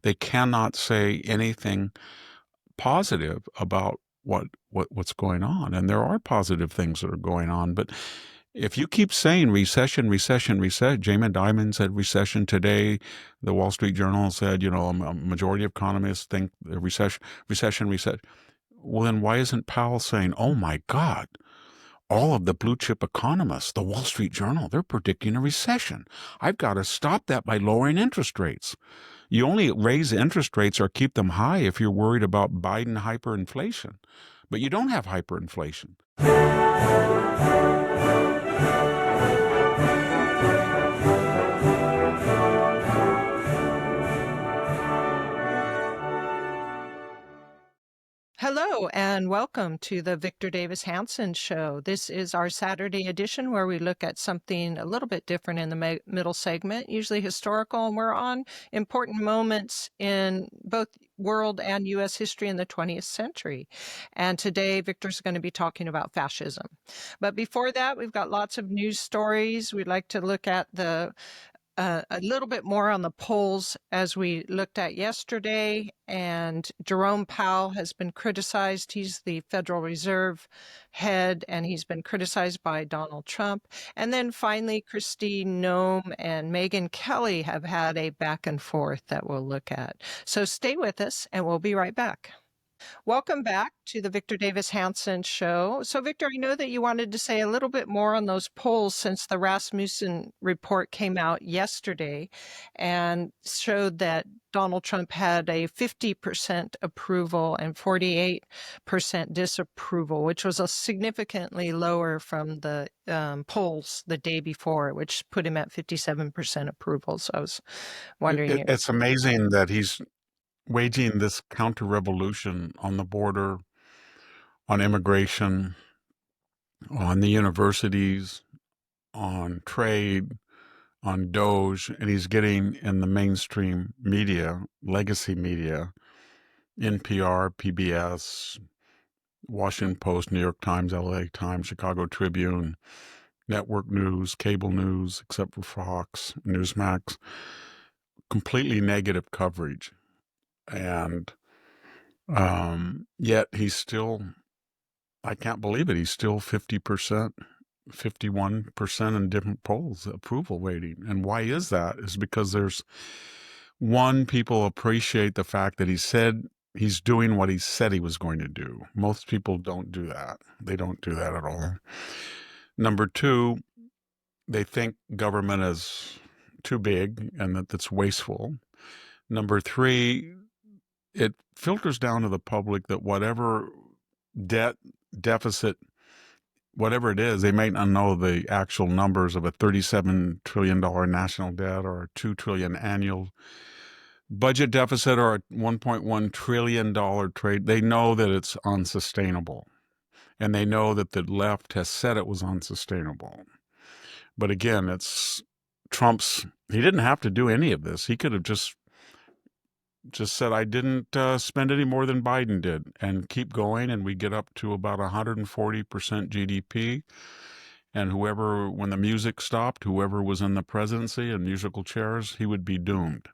They cannot say anything positive about what's going on. And there are positive things that are going on. But if you keep saying recession, Jamie Dimon said recession today. The Wall Street Journal said, a majority of economists think recession. Well, then why isn't Powell saying, oh my God, all of the blue chip economists, the Wall Street Journal, they're predicting a recession. I've got to stop that by lowering interest rates. You only raise interest rates or keep them high if you're worried about Biden hyperinflation. But you don't have hyperinflation. Hello and welcome to the Victor Davis Hanson Show. This is our Saturday edition where we look at something a little bit different in the middle segment, usually historical, and we're on important moments in both world and U.S. history in the 20th century. And today, Victor's going to be talking about fascism. But before that, we've got lots of news stories. We'd like to look at a little bit more on the polls as we looked at yesterday. And Jerome Powell has been criticized. He's the Federal Reserve head, and he's been criticized by Donald Trump. And then finally, Christi Noem and Megyn Kelly have had a back and forth that we'll look at. So stay with us, and we'll be right back. Welcome back to the Victor Davis Hanson Show. So, Victor, I know that you wanted to say a little bit more on those polls since the Rasmussen report came out yesterday and showed that Donald Trump had a 50% approval and 48% disapproval, which was a significantly lower from the polls the day before, which put him at 57% approval. So I was wondering. It's amazing that he's waging this counter-revolution on the border, on immigration, on the universities, on trade, on Doge, and he's getting in the mainstream media, legacy media, NPR, PBS, Washington Post, New York Times, LA Times, Chicago Tribune, network news, cable news, except for Fox, Newsmax, completely negative coverage. And yet he's still, I can't believe it, he's still 50%, 51% in different polls, approval rating. And why is that? Is because there's one, people appreciate the fact that he said he's doing what he said he was going to do. Most people don't do that. They don't do that at all. Number two, they think government is too big and that it's wasteful. Number three, it filters down to the public that whatever debt, deficit, whatever it is, they may not know the actual numbers of a $37 trillion national debt or a $2 trillion annual budget deficit or a $1.1 trillion trade. They know that it's unsustainable. And they know that the left has said it was unsustainable. But again, it's Trump's, he didn't have to do any of this. He could have just said, I didn't spend any more than Biden did, and keep going, and we get up to about 140% GDP. And whoever, when the music stopped, whoever was in the presidency and musical chairs, he would be doomed,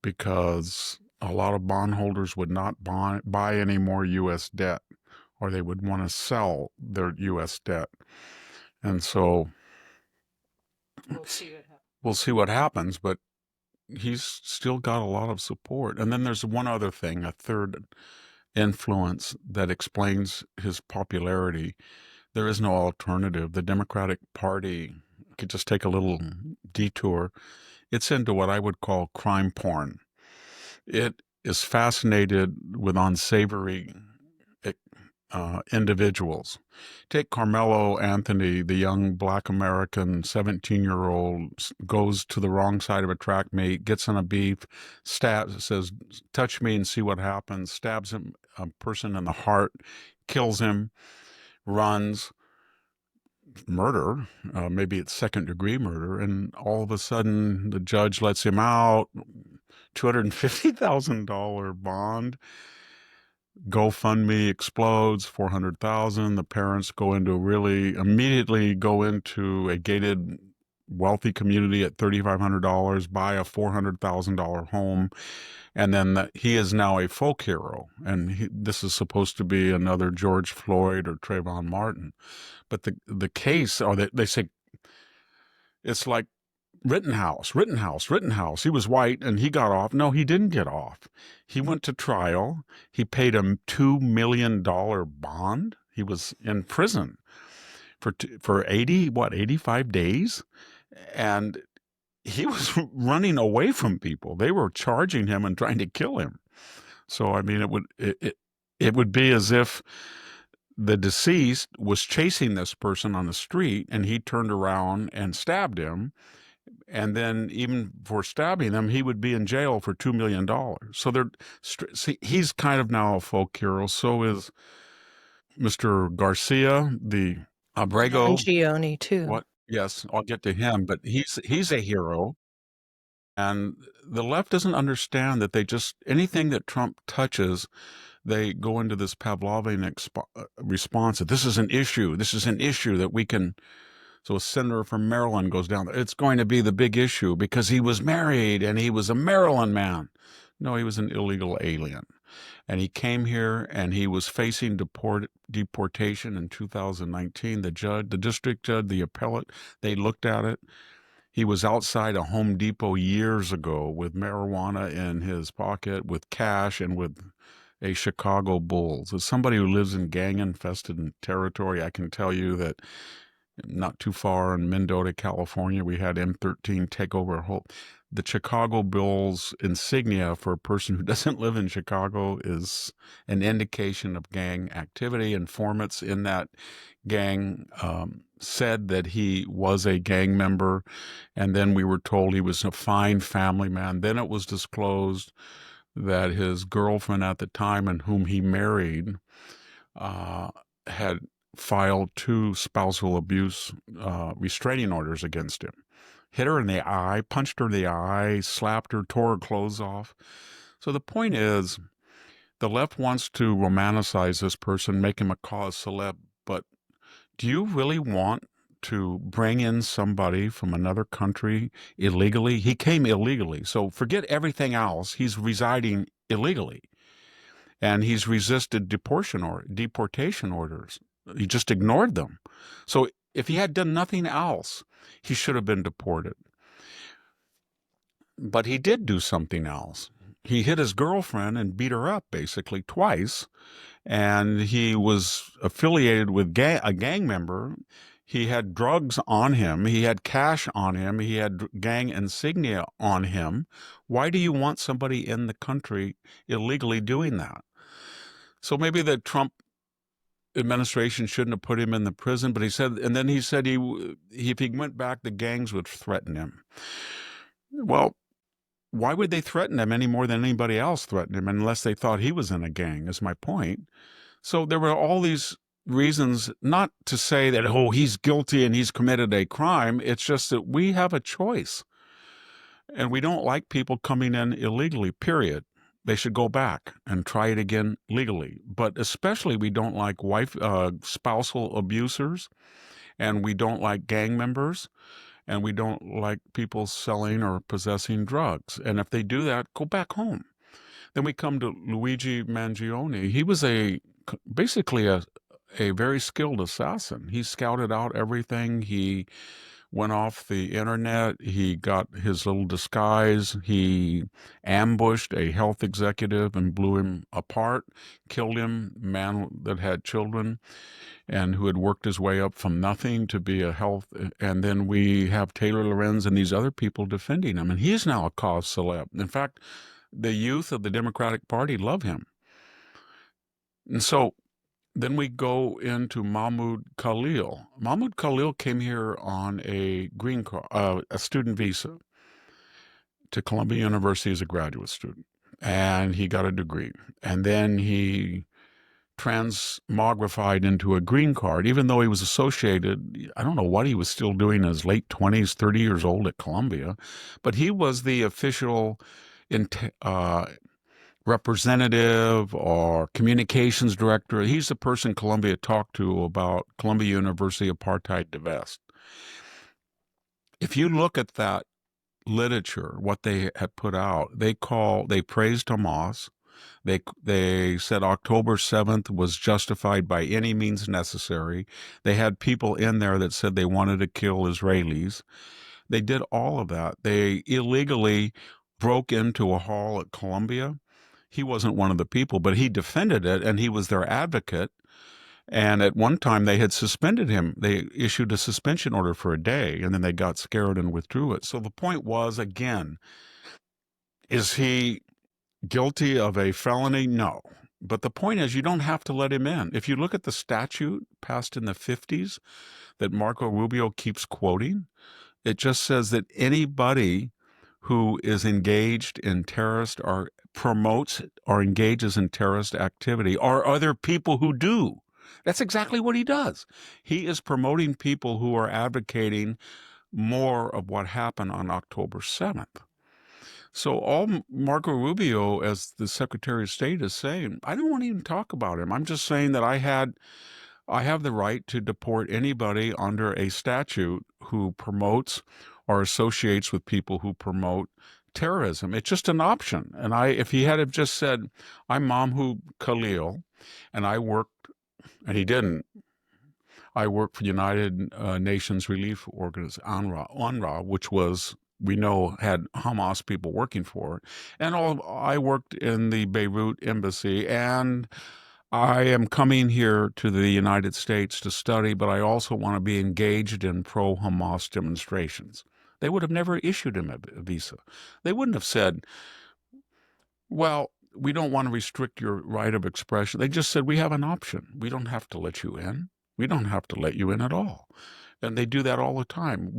because a lot of bondholders would not buy any more U.S. debt, or they would want to sell their U.S. debt. And so we'll see what happens, but he's still got a lot of support. And then there's one other thing, a third influence that explains his popularity. There is no alternative. The Democratic Party, could just take a little detour, it's into what I would call crime porn. It is fascinated with unsavory individuals. Take Carmelo Anthony, the young black American 17-year-old, goes to the wrong side of a track meet, gets in a beef, says, touch me and see what happens, stabs him, a person in the heart, kills him, runs, murder, maybe it's second-degree murder, and all of a sudden the judge lets him out, $250,000 bond. GoFundMe explodes, 400,000. The parents immediately go into a gated wealthy community at $3,500, buy a $400,000 home, and then he is now a folk hero. And this is supposed to be another George Floyd or Trayvon Martin. But the case, or they say, it's like Rittenhouse. He was white and he got off. No, he didn't get off. He went to trial. He paid a $2 million bond. He was in prison for 85 days. And he was running away from people. They were charging him and trying to kill him. So, I mean, it would be as if the deceased was chasing this person on the street and he turned around and stabbed him. And then even for stabbing them, he would be in jail for $2 million. So he's kind of now a folk hero. So is Mr. Garcia, the Abrego. Mangione, too. What? Yes, I'll get to him, but he's a hero. And the left doesn't understand that anything that Trump touches, they go into this Pavlovian response that this is an issue that we can. So a senator from Maryland goes down there. It's going to be the big issue because he was married and he was a Maryland man. No, he was an illegal alien. And he came here and he was facing deportation in 2019. The district judge, the appellate, they looked at it. He was outside a Home Depot years ago with marijuana in his pocket, with cash, and with a Chicago Bulls. As somebody who lives in gang-infested territory, I can tell you that not too far in Mendota, California, we had M13 take over the Chicago Bulls insignia for a person who doesn't live in Chicago is an indication of gang activity. Informants in that gang said that he was a gang member, and then we were told he was a fine family man. Then it was disclosed that his girlfriend at the time, and whom he married, had filed 2 spousal abuse restraining orders against him. Hit her in the eye, punched her in the eye, slapped her, tore her clothes off. So the point is, the left wants to romanticize this person, make him a cause celeb, but do you really want to bring in somebody from another country illegally? He came illegally, so forget everything else. He's residing illegally, and he's resisted deportation orders. He just ignored them. So if he had done nothing else, he should have been deported. But he did do something else. He hit his girlfriend and beat her up basically twice, and he was affiliated with a gang member. He had drugs on him. He had cash on him. He had gang insignia on him. Why do you want somebody in the country illegally doing that? So maybe the Trump administration shouldn't have put him in the prison, but he said if he went back, the gangs would threaten him. Well, why would they threaten him any more than anybody else threatened him unless they thought he was in a gang, is my point. So there were all these reasons, not to say that, oh, he's guilty and he's committed a crime. It's just that we have a choice. And we don't like people coming in illegally, period. They should go back and try it again legally. But especially we don't like spousal abusers, and we don't like gang members, and we don't like people selling or possessing drugs. And if they do that, go back home. Then we come to Luigi Mangione. He was basically a very skilled assassin. He scouted out everything. He went off the internet. He got his little disguise. He ambushed a health executive and blew him apart, killed him, man that had children and who had worked his way up from nothing to be a health. And then we have Taylor Lorenz and these other people defending him. And he is now a cause celeb. In fact, the youth of the Democratic Party love him. And so then we go into Mahmoud Khalil. Mahmoud Khalil came here on a green card, a student visa to Columbia University as a graduate student. And he got a degree. And then he transmogrified into a green card, even though he was associated. I don't know what he was still doing in his late 20s, 30 years old at Columbia. But he was the official representative or communications director. He's the person Columbia talked to about Columbia University apartheid divest. if you look at that literature, what they had put out, they praised Hamas. They said October 7th was justified by any means necessary. They had people in there that said they wanted to kill Israelis. They did all of that. They illegally broke into a hall at Columbia. He wasn't one of the people, but he defended it, and he was their advocate. And at one time, they had suspended him. They issued a suspension order for a day, and then they got scared and withdrew it. So the point was, again, is he guilty of a felony? No. But the point is, you don't have to let him in. If you look at the statute passed in the 50s that Marco Rubio keeps quoting, it just says that anybody who is engaged in terrorist or promotes or engages in terrorist activity or other people who do. That's exactly what he does. He is promoting people who are advocating more of what happened on October 7th. So all Marco Rubio, as the Secretary of State, is saying, I don't want to even talk about him. I'm just saying that I have the right to deport anybody under a statute who promotes or associates with people who promote terrorism. It's just an option. And if he had have just said, I'm Mahmoud Khalil, and I worked, and he didn't, I worked for the United Nations Relief Organization, UNRWA, which was, we know, had Hamas people working for it. And I worked in the Beirut embassy, and I am coming here to the United States to study, but I also want to be engaged in pro-Hamas demonstrations. They would have never issued him a visa. They wouldn't have said, well, we don't want to restrict your right of expression. They just said, we have an option. We don't have to let you in. We don't have to let you in at all. And they do that all the time.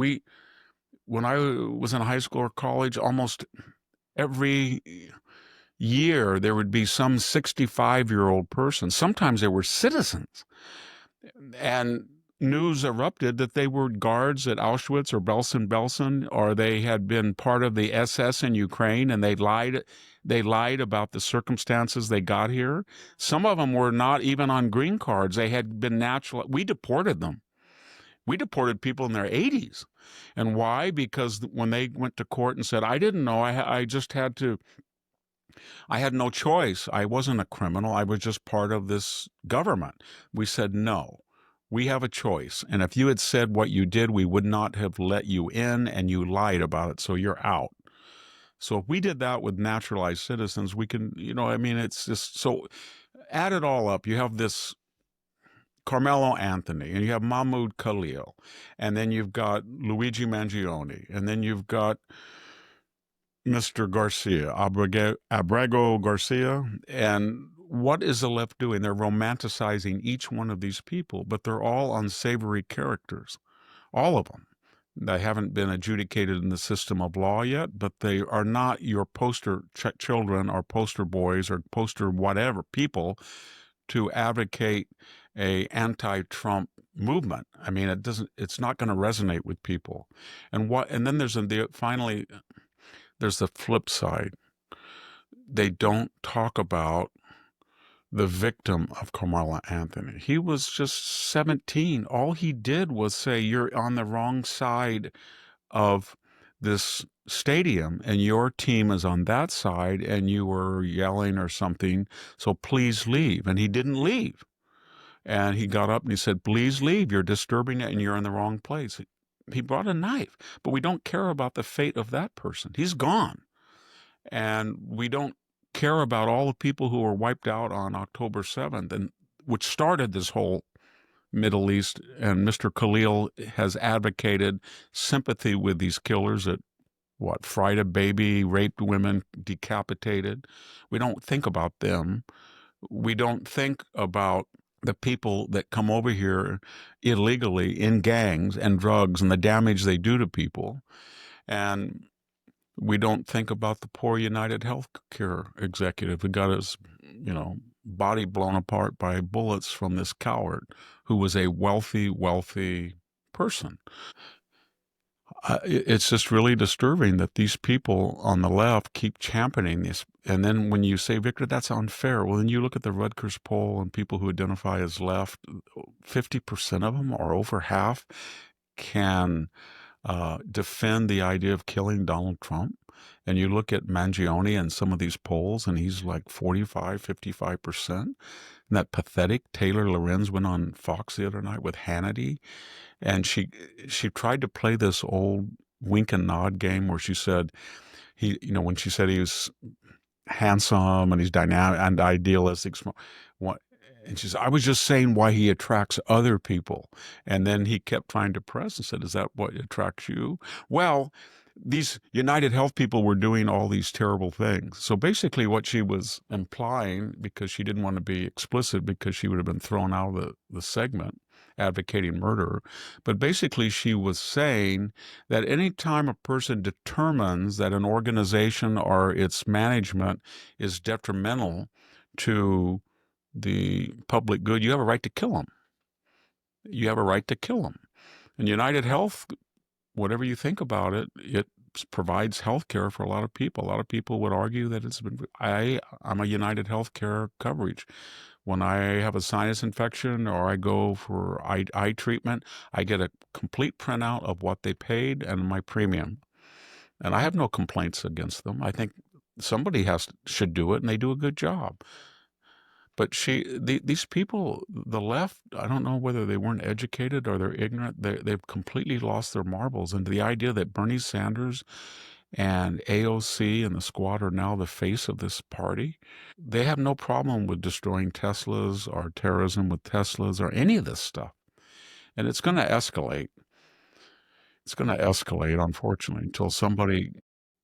When I was in high school or college, almost every year there would be some 65-year-old person. Sometimes they were citizens. And news erupted that they were guards at Auschwitz or Belsen-Belsen, or they had been part of the SS in Ukraine, and they lied about the circumstances they got here. Some of them were not even on green cards. They had been we deported them. We deported people in their 80s. And why? Because when they went to court and said, I didn't know, I had no choice. I wasn't a criminal. I was just part of this government. We said, no, we have a choice. And if you had said what you did, we would not have let you in, and you lied about it. So you're out. So if we did that with naturalized citizens, we can, it's just, so add it all up. You have this Carmelo Anthony, and you have Mahmoud Khalil, and then you've got Luigi Mangione, and then you've got Mr. Garcia, Abrego Garcia. And what is the left doing? They're romanticizing each one of these people, but they're all unsavory characters, all of them. They haven't been adjudicated in the system of law yet, but they are not your poster children or poster boys or poster whatever people to advocate a anti-Trump movement. I mean, it's not going to resonate with people. And then finally, there's the flip side. They don't talk about the victim of Carmelo Anthony. He was just 17. All he did was say, you're on the wrong side of this stadium and your team is on that side, and you were yelling or something, so please leave. And he didn't leave. And he got up and he said, please leave. You're disturbing it and you're in the wrong place. He brought a knife, but we don't care about the fate of that person. He's gone. And we don't care about all the people who were wiped out on October 7th, and which started this whole Middle East. And Mr. Khalil has advocated sympathy with these killers that, fried a baby, raped women, decapitated. We don't think about them. We don't think about the people that come over here illegally in gangs and drugs and the damage they do to people. And we don't think about the poor United Healthcare executive who got his, body blown apart by bullets from this coward who was a wealthy person. It's just really disturbing that these people on the left keep championing this. And then when you say, Victor, that's unfair. Well, then you look at the Rutgers poll and people who identify as left, 50% of them, or over half, can defend the idea of killing Donald Trump. And you look at Mangione and some of these polls, and he's like 45, 55%. And that pathetic Taylor Lorenz went on Fox the other night with Hannity, and she tried to play this old wink and nod game where she said when she said he was handsome and he's dynamic and idealistic, and she said, I was just saying why he attracts other people. And then he kept trying to press and said, is that what attracts you? Well, these United Health people were doing all these terrible things. So basically what she was implying, because she didn't want to be explicit because she would have been thrown out of the segment advocating murder, but basically she was saying that anytime a person determines that an organization or its management is detrimental to the public good, you have a right to kill them. You have a right to kill them. And United Health, whatever you think about it, it provides health care for a lot of people. A lot of people would argue that I'm a United Health Care coverage. When I have a sinus infection or I go for eye treatment, I get a complete printout of what they paid and my premium. And I have no complaints against them. I think somebody should do it, and they do a good job. But these people, the left, I don't know whether they weren't educated or they're ignorant. They've completely lost their marbles. And the idea that Bernie Sanders and AOC and the squad are now the face of this party, they have no problem with destroying Teslas or terrorism with Teslas or any of this stuff. And it's going to escalate. It's going to escalate, unfortunately, until somebody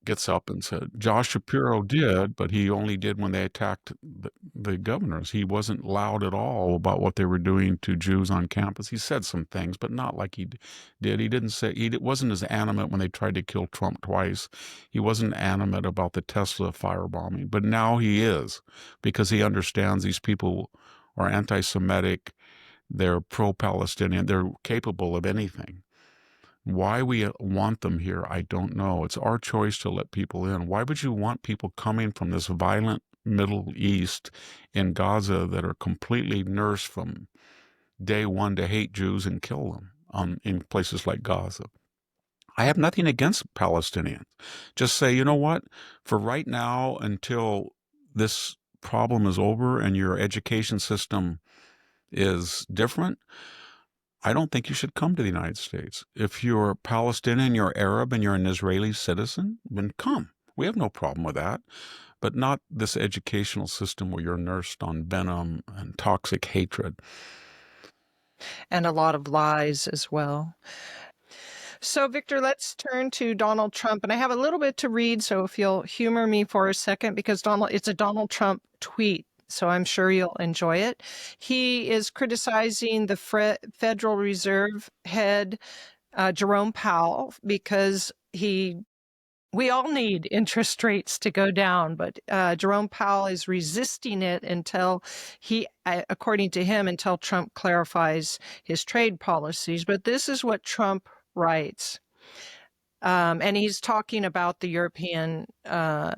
gets up and said, Josh Shapiro did, but he only did when they attacked the governors. He wasn't loud at all about what they were doing to Jews on campus. He said some things, but not like he did. He wasn't as animate when they tried to kill Trump twice. He wasn't animate about the Tesla firebombing, but now he is, because he understands these people are anti-Semitic. They're pro-Palestinian. They're capable of anything. Why we want them here, I don't know. It's our choice to let people in. Why would you want people coming from this violent Middle East in Gaza that are completely nursed from day one to hate Jews and kill them in places like Gaza? I have nothing against Palestinians. Just say, you know what? For right now, until this problem is over and your education system is different, I don't think you should come to the United States. If you're Palestinian, you're Arab, and you're an Israeli citizen, then come. We have no problem with that. But not this educational system where you're nursed on venom and toxic hatred. And a lot of lies as well. So, Victor, let's turn to Donald Trump. And I have a little bit to read, so if you'll humor me for a second, because it's a Donald Trump tweet, so I'm sure you'll enjoy it. He is criticizing the Federal Reserve head, Jerome Powell, because we all need interest rates to go down, but Jerome Powell is resisting it until according to him, until Trump clarifies his trade policies. But this is what Trump writes. And he's talking about the European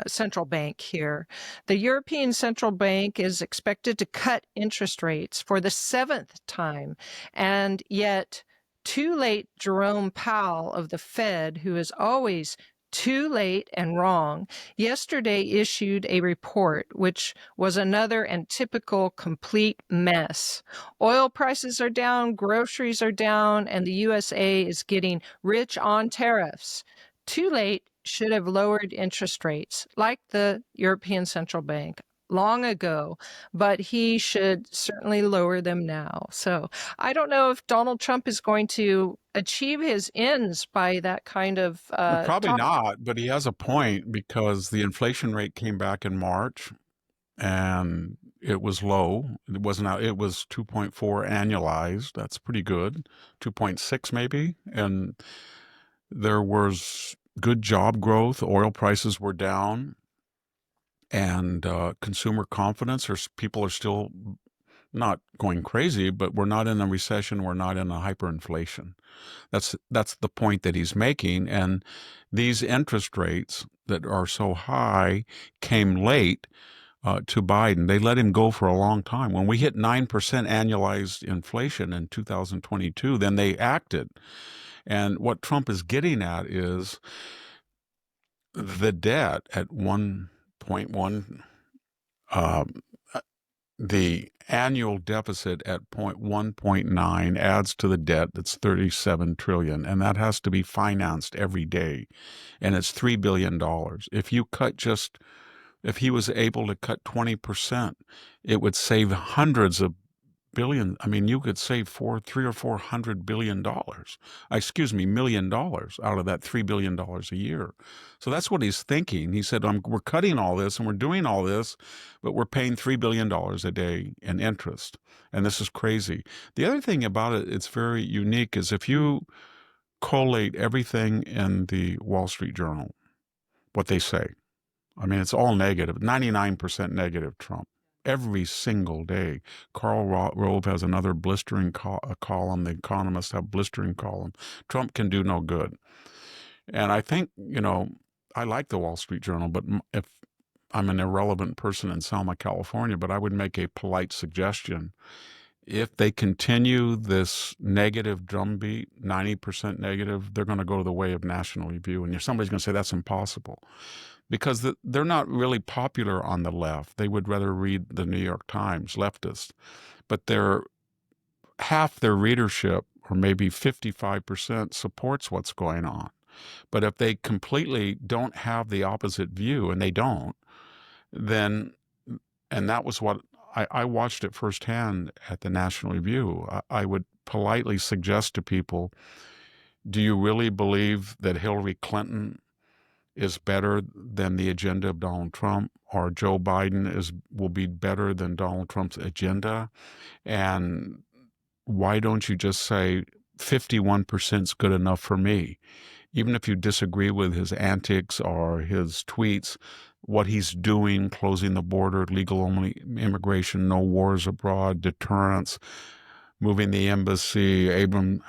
Central Bank here. The European Central Bank is expected to cut interest rates for the 7th time, and yet too late Jerome Powell of the Fed, who is always too late and wrong, yesterday issued a report which was another and typical complete mess. Oil prices are down, groceries are down, and the USA is getting rich on tariffs. Too late should have lowered interest rates, like the European Central Bank, long ago, but he should certainly lower them now. So I don't know if Donald Trump is going to achieve his ends by that kind of Probably talk. not, but he has a point, because the inflation rate came back in March and it was low. It wasn't out. It was 2.4 annualized. That's pretty good. 2.6 maybe. And there was good job growth. Oil prices were down, and consumer confidence, or people are still not going crazy, but we're not in a recession. We're not in a hyperinflation. That's the point that he's making. And these interest rates that are so high came late to Biden. They let him go for a long time. When we hit 9% annualized inflation in 2022, then they acted. And what Trump is getting at is the debt at 1.1, the annual deficit at 1.9 adds to the debt that's 37 trillion, and that has to be financed every day, and it's $3 billion. If he was able to cut 20%, it would save hundreds of billion. I mean, you could save $300 or $400 billion. $1 million out of that $3 billion a year. So that's what he's thinking. He said, "We're cutting all this and we're doing all this, but we're paying $3 billion a day in interest, and this is crazy." The other thing about it, it's very unique, is if you collate everything in the Wall Street Journal, what they say. I mean, it's all negative, 99% negative Trump. Every single day. Karl Rove has another blistering column. The economists have blistering column. Trump can do no good. And I think, I like the Wall Street Journal, but if I'm an irrelevant person in Selma, California, but I would make a polite suggestion. If they continue this negative drumbeat, 90% negative, they're going to go to the way of National Review. And somebody's going to say that's impossible, because they're not really popular on the left. They would rather read the New York Times, leftists. But half their readership, or maybe 55%, supports what's going on. But if they completely don't have the opposite view, and they don't, then, and that was what I watched it firsthand at the National Review. I would politely suggest to people, do you really believe that Hillary Clinton is better than the agenda of Donald Trump, or Joe Biden will be better than Donald Trump's agenda? And why don't you just say 51% is good enough for me? Even if you disagree with his antics or his tweets, what he's doing, closing the border, legal only immigration, no wars abroad, deterrence, moving the embassy, Abraham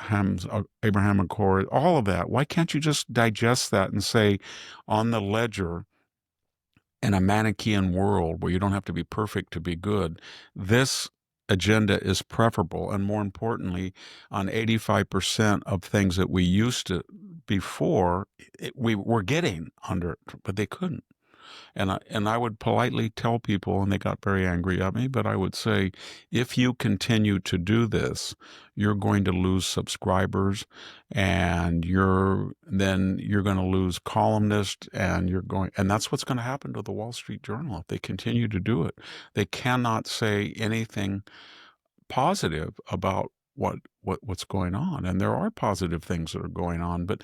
Accord, all of that. Why can't you just digest that and say, on the ledger, in a Manichaean world where you don't have to be perfect to be good, this agenda is preferable. And more importantly, on 85% of things that we used to before, we were getting under, but they couldn't. And I would politely tell people, and they got very angry at me, but I would say, if you continue to do this, you're going to lose subscribers, and then you're going to lose columnists, and that's what's going to happen to the Wall Street Journal if they continue to do it. They cannot say anything positive about what's going on. And there are positive things that are going on, but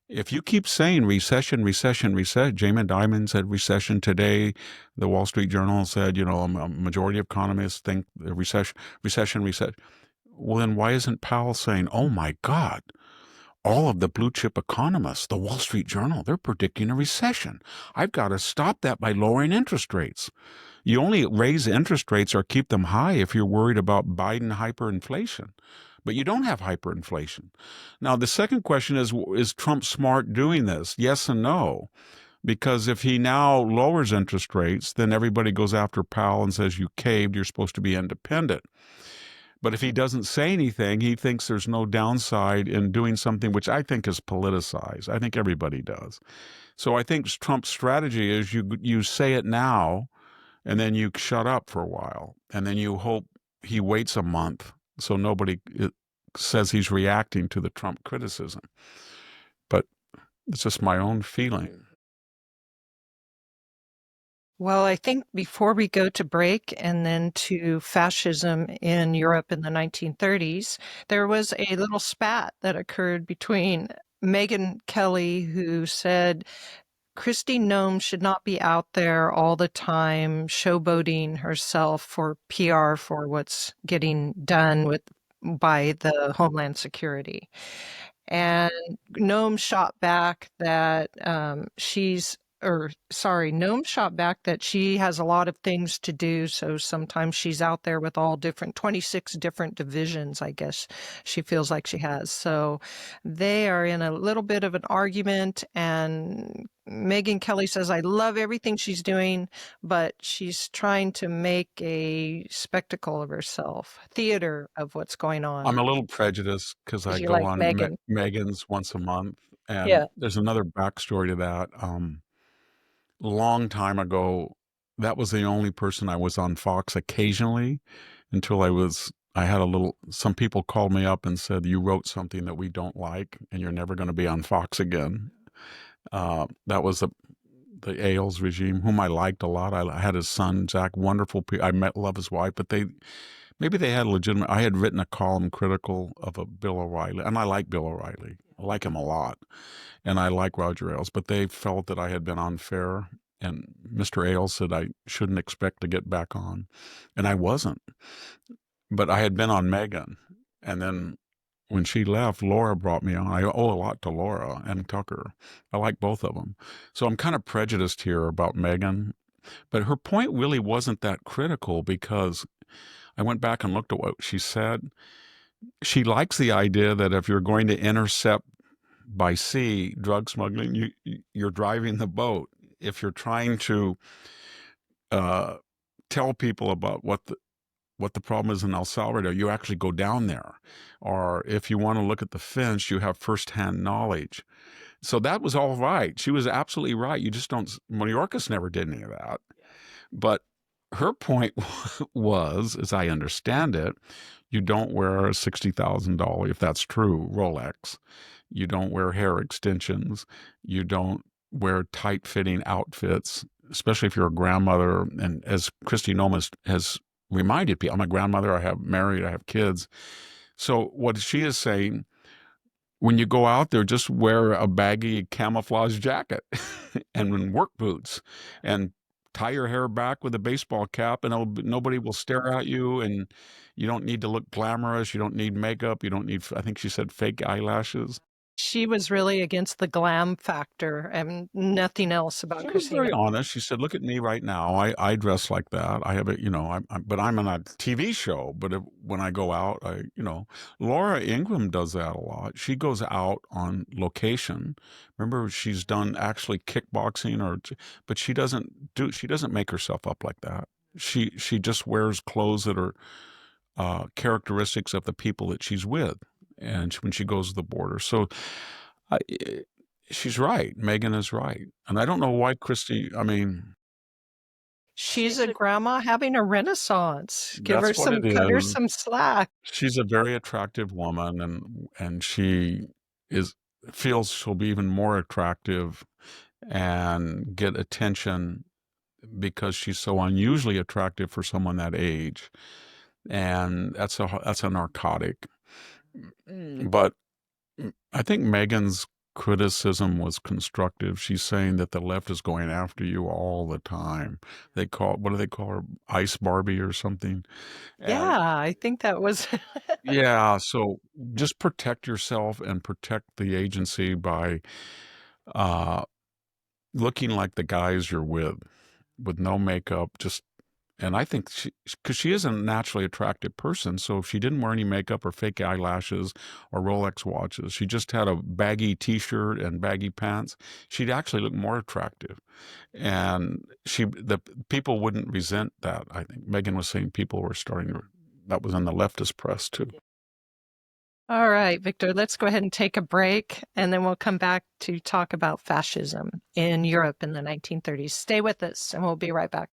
if you keep saying recession, Jamie Dimon said recession today. The Wall Street Journal said, a majority of economists think the recession. Well, then why isn't Powell saying, oh my God, all of the blue chip economists, the Wall Street Journal, they're predicting a recession. I've got to stop that by lowering interest rates. You only raise interest rates or keep them high if you're worried about Biden hyperinflation. But you don't have hyperinflation. Now, the second question is Trump smart doing this? Yes and no. Because if he now lowers interest rates, then everybody goes after Powell and says, you caved, you're supposed to be independent. But if he doesn't say anything, he thinks there's no downside in doing something which I think is politicized. I think everybody does. So I think Trump's strategy is you say it now, and then you shut up for a while, and then you hope he waits a month so nobody says he's reacting to the Trump criticism. But it's just my own feeling. Well, I think before we go to break and then to fascism in Europe in the 1930s, there was a little spat that occurred between Megyn Kelly, who said Christi Noem should not be out there all the time showboating herself for PR for what's getting done by the Homeland Security. And Noem shot back that she's Noem shot back that she has a lot of things to do. So sometimes she's out there with 26 different divisions, I guess she feels like she has. So they are in a little bit of an argument. And Megyn Kelly says, I love everything she's doing, but she's trying to make a spectacle of herself, theater of what's going on. I'm a little prejudiced because I 'Cause you go like on Megyn. Megan's once a month, and Yeah. there's another backstory to that. Long time ago, that was the only person I was on Fox occasionally until I had some people called me up and said, you wrote something that we don't like and you're never going to be on Fox again. That was the Ailes regime, whom I liked a lot. I had his son, Zach, wonderful. I love his wife, but maybe they had legitimate. I had written a column critical of a Bill O'Reilly, and I like Bill O'Reilly. I like him a lot, and I like Roger Ailes, but they felt that I had been unfair. And Mr. Ailes said I shouldn't expect to get back on, and I wasn't. But I had been on Megyn, and then when she left, Laura brought me on. I owe a lot to Laura and Tucker. I like both of them. So I'm kind of prejudiced here about Megyn, but her point really wasn't that critical because I went back and looked at what she said. She likes the idea that if you're going to intercept by sea drug smuggling, you're driving the boat. If you're trying to tell people about what the problem is in El Salvador, you actually go down there. Or if you want to look at the fence, you have firsthand knowledge. So that was all right. She was absolutely right. You just don't, Mayorkas never did any of that. But her point was, as I understand it, you don't wear a $60,000, if that's true, Rolex. You don't wear hair extensions. You don't wear tight-fitting outfits, especially if you're a grandmother. And as Christi Noem has reminded people, I'm a grandmother, I have kids. So what she is saying, when you go out there, just wear a baggy camouflage jacket and work boots and tie your hair back with a baseball cap, and nobody will stare at you, and you don't need to look glamorous. You don't need makeup. You don't need, I think she said, fake eyelashes. She was really against the glam factor and nothing else about She was Christi very Noem. honest. She said, "Look at me right now. I dress like that. I have but I'm on a TV show. But when I go out, Laura Ingraham does that a lot. She goes out on location. Remember, she's done actually kickboxing, but she doesn't make herself up like that. She just wears clothes that are characteristics of the people that she's with, and when she goes to the border. So." I, She's right. Megyn is right. And I don't know why She's a grandma having a renaissance. that's what it Cut her is. some slack. She's a very attractive woman, and she feels she'll be even more attractive and get attention because she's so unusually attractive for someone that age. And that's a narcotic. But I think Megan's criticism was constructive. She's saying that the left is going after you all the time. What do they call her? Ice Barbie or something? And Yeah, I think that was yeah, so just protect yourself and protect the agency by uh, looking like the guys you're with no makeup, and I think because she is a naturally attractive person, so if she didn't wear any makeup or fake eyelashes or Rolex watches, she just had a baggy T-shirt and baggy pants, she'd actually look more attractive. And the people wouldn't resent that. I think Megyn was saying people were that was in the leftist press too. All right, Victor, let's go ahead and take a break, and then we'll come back to talk about fascism in Europe in the 1930s. Stay with us, and we'll be right back.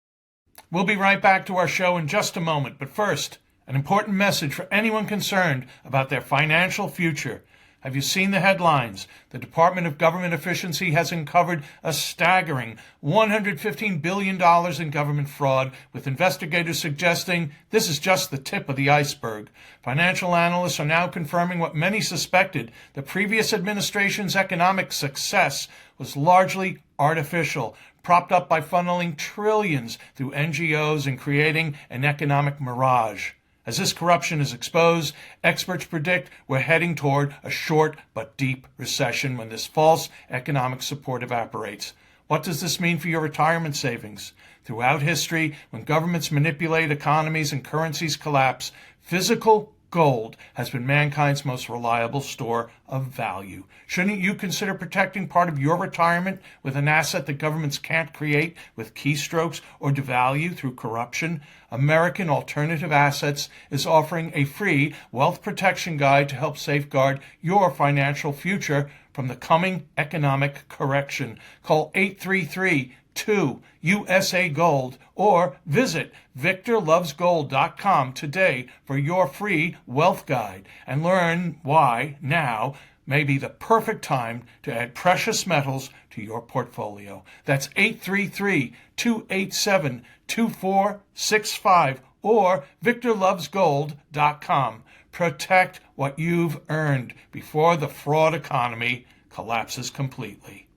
We'll be right back to our show in just a moment, but first, an important message for anyone concerned about their financial future. Have you seen the headlines? The Department of Government Efficiency has uncovered a staggering $115 billion in government fraud, with investigators suggesting this is just the tip of the iceberg. Financial analysts are now confirming what many suspected: the previous administration's economic success was largely artificial, propped up by funneling trillions through NGOs and creating an economic mirage. As this corruption is exposed, experts predict we're heading toward a short but deep recession when this false economic support evaporates. What does this mean for your retirement savings? Throughout history, when governments manipulate economies and currencies collapse, physical gold has been mankind's most reliable store of value. Shouldn't you consider protecting part of your retirement with an asset that governments can't create with keystrokes or devalue through corruption? American Alternative Assets is offering a free wealth protection guide to help safeguard your financial future from the coming economic correction. Call 833-2-USA-GOLD or visit victorlovesgold.com today for your free wealth guide and learn why now may be the perfect time to add precious metals to your portfolio. That's 833-287-2465 or victorlovesgold.com. Protect what you've earned before the fraud economy collapses completely.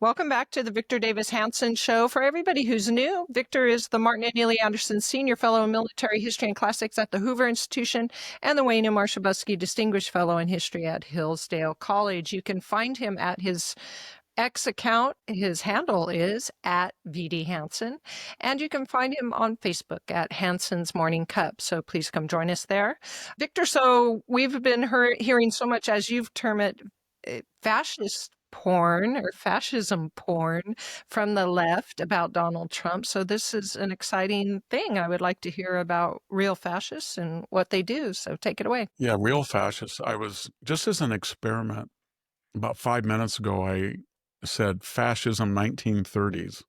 Welcome back to the Victor Davis Hanson Show. For everybody who's new, Victor is the Martin and Neely Anderson Senior Fellow in Military History and Classics at the Hoover Institution and the Wayne and Marcia Buskey Distinguished Fellow in History at Hillsdale College. You can find him at his X account. His handle is at VD Hanson, and you can find him on Facebook at Hanson's Morning Cup. So please come join us there. Victor, so we've been hearing so much, as you've termed it, fascist porn or fascism porn from the left about Donald Trump. So this is an exciting thing. I would like to hear about real fascists and what they do. So take it away. Yeah, real fascists. I was, just as an experiment, about 5 minutes ago, I said fascism 1930s,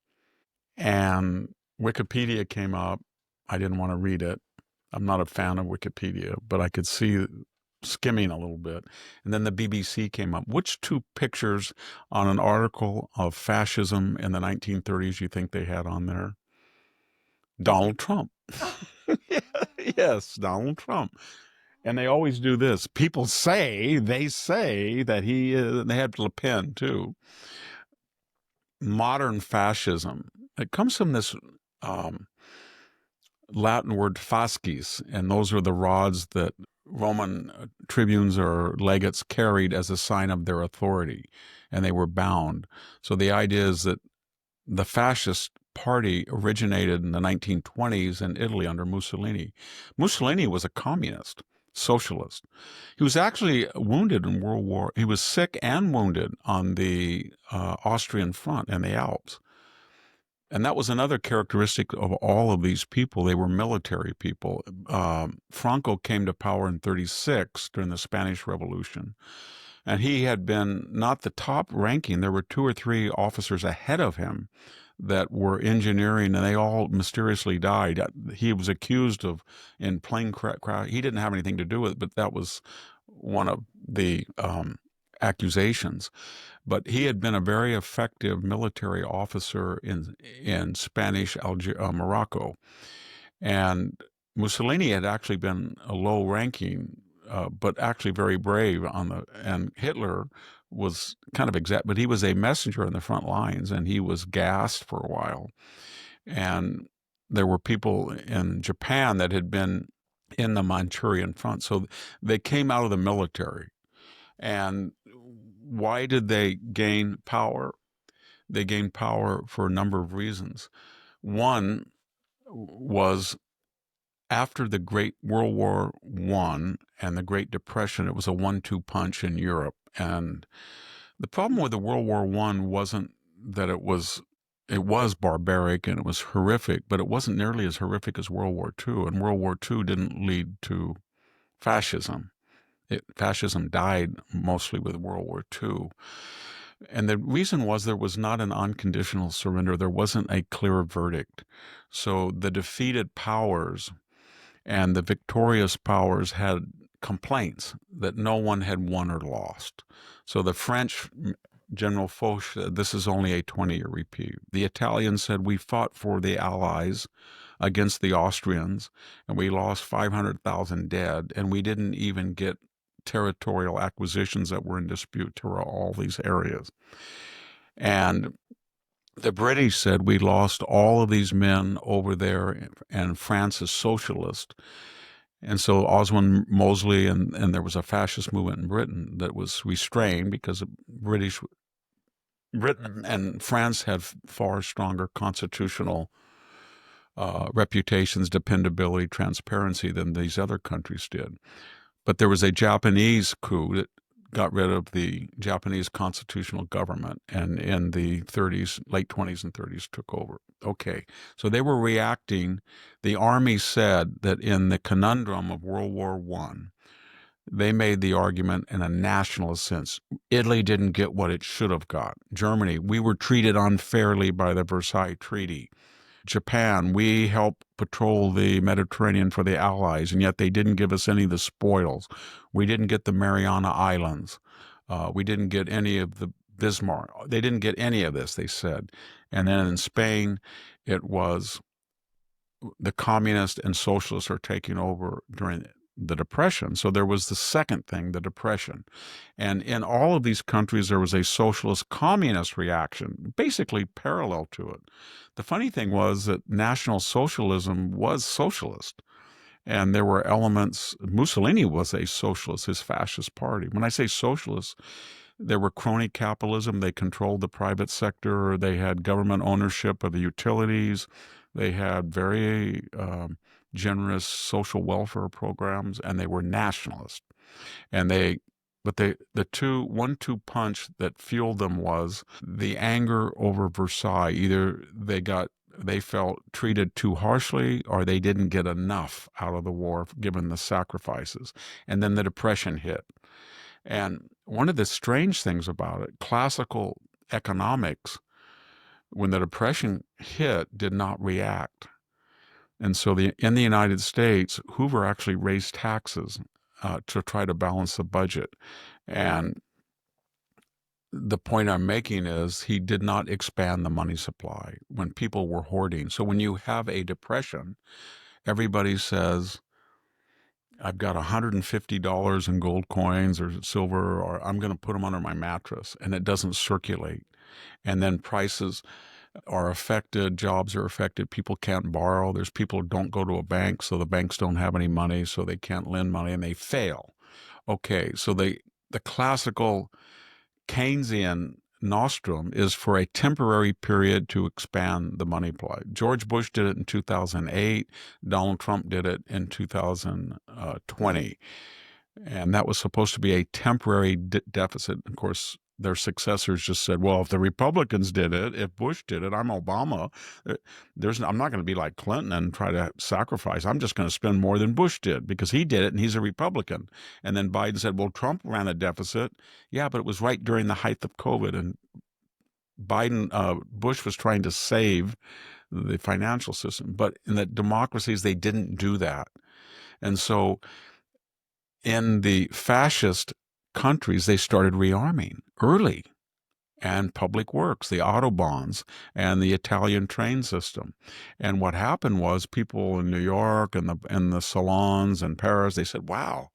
and Wikipedia came up. I didn't want to read it. I'm not a fan of Wikipedia, but I could see skimming a little bit. And then the BBC came up. Which two pictures on an article of fascism in the 1930s you think they had on there? Donald Trump. Yes, Donald Trump. And they always do this. People say, they say that they had Le Pen too. Modern fascism. It comes from this Latin word fasces, and those are the rods that Roman tribunes or legates carried as a sign of their authority, and they were bound. So the idea is that the fascist party originated in the 1920s in Italy under Mussolini. Mussolini was a communist, socialist. He was actually wounded in World War. He was sick and wounded on the Austrian front in the Alps. And that was another characteristic of all of these people. They were military people. Franco came to power in 1936 during the Spanish Revolution. And he had been not the top ranking. There were 2 or 3 officers ahead of him that were engineering, and they all mysteriously died. He was accused of in plane crash. He didn't have anything to do with it, but that was one of the accusations. But he had been a very effective military officer in Spanish Morocco. And Mussolini had actually been a low-ranking, but actually very brave and Hitler was kind of exact, but he was a messenger in the front lines, and he was gassed for a while. And there were people in Japan that had been in the Manchurian front, so they came out of the military. And why did they gain power? They gained power for a number of reasons. One was after the Great World War I and the Great Depression, it was a 1-2 punch in Europe. And the problem with the World War I wasn't that it was barbaric and it was horrific, but it wasn't nearly as horrific as World War II. And World War II didn't lead to fascism. Fascism died mostly with World War II. And the reason was there was not an unconditional surrender. There wasn't a clear verdict. So the defeated powers and the victorious powers had complaints that no one had won or lost. So the French General Foch said, this is only a 20-year reprieve. The Italians said, we fought for the Allies against the Austrians, and we lost 500,000 dead, and we didn't even get territorial acquisitions that were in dispute to all these areas. And the British said, we lost all of these men over there, and France is socialist. And so Oswald Mosley, and there was a fascist movement in Britain that was restrained because the British Britain and France had far stronger constitutional reputations, dependability, transparency than these other countries did. But there was a Japanese coup that got rid of the Japanese constitutional government, and in the 30s, late 20s and 30s took over. Okay, so they were reacting. The army said that in the conundrum of World War I, they made the argument in a nationalist sense. Italy didn't get what it should have got. Germany, we were treated unfairly by the Versailles Treaty. Japan, we helped patrol the Mediterranean for the Allies, and yet they didn't give us any of the spoils. We didn't get the Mariana Islands. We didn't get any of the Bismarck. They didn't get any of this, they said. And then in Spain, it was the communists and socialists are taking over during the Depression. So there was the second thing, the Depression. And in all of these countries, there was a socialist communist reaction, basically parallel to it. The funny thing was that National Socialism was socialist. And there were elements, Mussolini was a socialist, his fascist party. When I say socialist, there were crony capitalism. They controlled the private sector. They had government ownership of the utilities. They had very generous social welfare programs, and they were nationalist. And the 1-2 punch that fueled them was the anger over Versailles. Either they felt treated too harshly, or they didn't get enough out of the war given the sacrifices. And then the Depression hit. And one of the strange things about it, classical economics, when the Depression hit, did not react. And so in the United States, Hoover actually raised taxes to try to balance the budget. And the point I'm making is he did not expand the money supply when people were hoarding. So when you have a depression, everybody says, I've got $150 in gold coins or silver, or I'm going to put them under my mattress, and it doesn't circulate. And then prices are affected, jobs are affected, people can't borrow. There's people who don't go to a bank, so the banks don't have any money, so they can't lend money, and they fail. Okay, so the classical Keynesian nostrum is for a temporary period to expand the money supply. George Bush did it in 2008. Donald Trump did it in 2020. And that was supposed to be a temporary deficit. Of course, their successors just said, well, if the Republicans did it, if Bush did it, I'm Obama. I'm not going to be like Clinton and try to sacrifice. I'm just going to spend more than Bush did because he did it and he's a Republican. And then Biden said, well, Trump ran a deficit. Yeah, but it was right during the height of COVID. And Bush was trying to save the financial system. But in the democracies, they didn't do that. And so in the fascist countries, they started rearming early, and public works, the autobahns, and the Italian train system. And what happened was people in New York and the salons in Paris, they said, wow,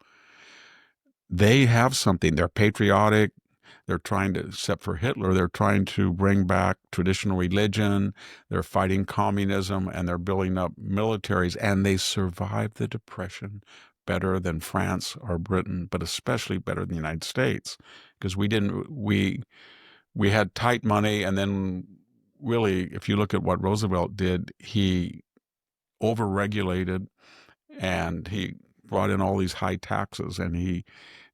they have something. They're patriotic. They're trying to, except for Hitler, they're trying to bring back traditional religion. They're fighting communism, and they're building up militaries, and they survived the Depression better than France or Britain, but especially better than the United States, because we had tight money. And then really, if you look at what Roosevelt did, he overregulated and he brought in all these high taxes, and he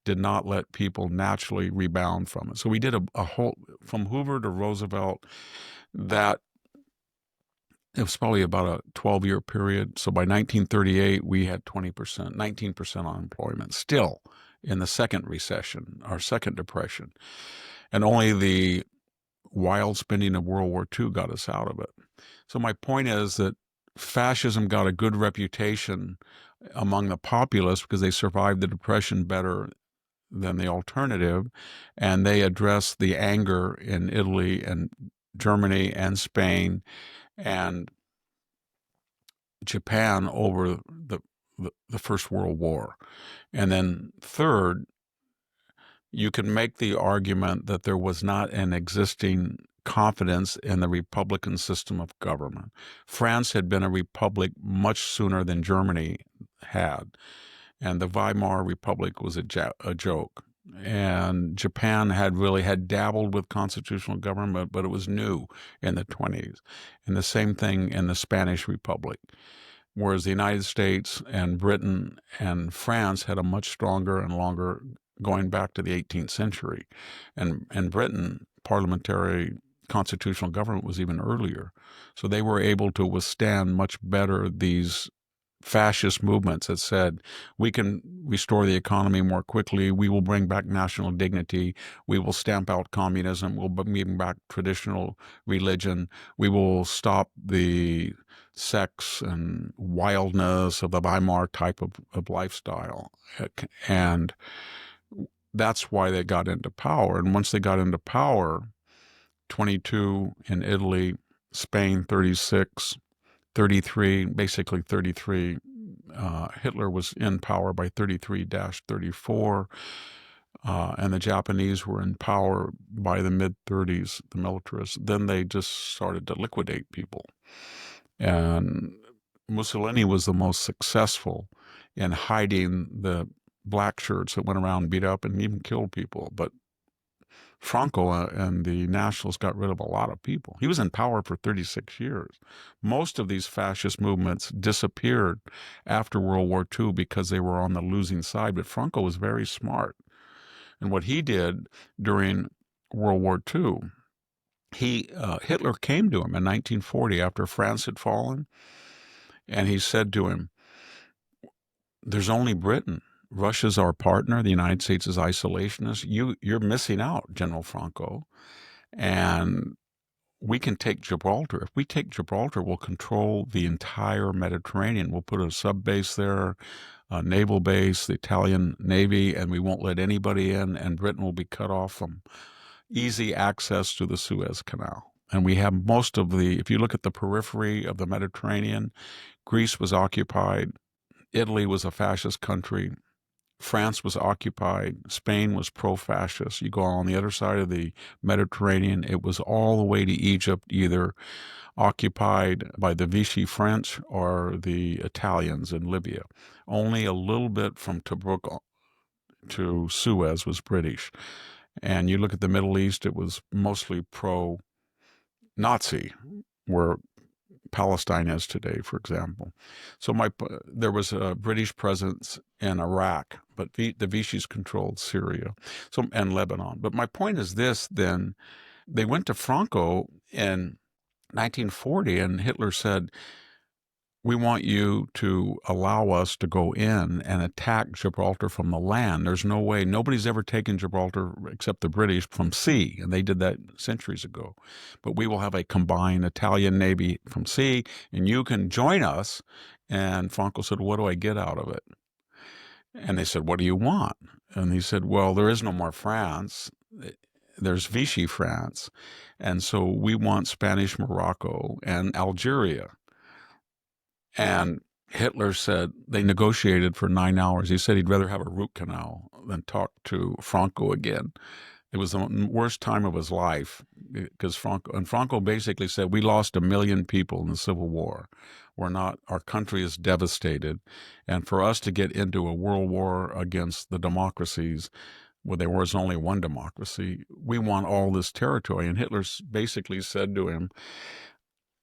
did not let people naturally rebound from it. So we did a whole, from Hoover to Roosevelt, that it was probably about a 12-year period. So by 1938, we had 20%, 19% unemployment, still in the second recession, our second depression. And only the wild spending of World War II got us out of it. So my point is that fascism got a good reputation among the populace because they survived the Depression better than the alternative, and they addressed the anger in Italy and Germany and Spain and Japan over the First World War. And then third, you can make the argument that there was not an existing confidence in the Republican system of government. France had been a republic much sooner than Germany had, and the Weimar Republic was a joke. And Japan had dabbled with constitutional government, but it was new in the 20s. And the same thing in the Spanish Republic. Whereas the United States and Britain and France had a much stronger and longer, going back to the 18th century. And Britain, parliamentary constitutional government was even earlier. So they were able to withstand much better these fascist movements that said, we can restore the economy more quickly, we will bring back national dignity, we will stamp out communism, we'll bring back traditional religion, we will stop the sex and wildness of the Weimar type of lifestyle. And that's why they got into power. And once they got into power, 22 in Italy, Spain 36, 33, basically 33. Hitler was in power by 33-34, and the Japanese were in power by the mid-30s, the militarists. Then they just started to liquidate people. And Mussolini was the most successful in hiding the black shirts that went around and beat up and even killed people. But Franco and the Nationalists got rid of a lot of people. He was in power for 36 years. Most of these fascist movements disappeared after World War II because they were on the losing side. But Franco was very smart. And what he did during World War II, Hitler came to him in 1940 after France had fallen, and he said to him, "There's only Britain. Russia's our partner. The United States is isolationist. You're missing out, General Franco. And we can take Gibraltar. If we take Gibraltar, we'll control the entire Mediterranean. We'll put a sub base there, a naval base, the Italian Navy, and we won't let anybody in, and Britain will be cut off from easy access to the Suez Canal." And we have most of if you look at the periphery of the Mediterranean, Greece was occupied, Italy was a fascist country, France was occupied, Spain was pro-fascist. You go on the other side of the Mediterranean, it was all the way to Egypt, either occupied by the Vichy French or the Italians in Libya. Only a little bit from Tobruk to Suez was British. And you look at the Middle East, it was mostly pro-Nazi, where Palestine is today, for example. So there was a British presence in Iraq, but the Vichy's controlled Syria and Lebanon. But my point is this, then, they went to Franco in 1940, and Hitler said, "We want you to allow us to go in and attack Gibraltar from the land. There's no way. Nobody's ever taken Gibraltar except the British from sea, and they did that centuries ago. But we will have a combined Italian Navy from sea, and you can join us." And Franco said, "What do I get out of it?" And they said, "What do you want?" And he said, "Well, there is no more France. There's Vichy France. And so we want Spanish Morocco and Algeria." And Hitler said they negotiated for 9 hours. He said he'd rather have a root canal than talk to Franco again. It was the worst time of his life because Franco basically said, "We lost 1 million people in the Civil War. Our country is devastated. And for us to get into a world war against the democracies, where there was only one democracy, we want all this territory." And Hitler basically said to him,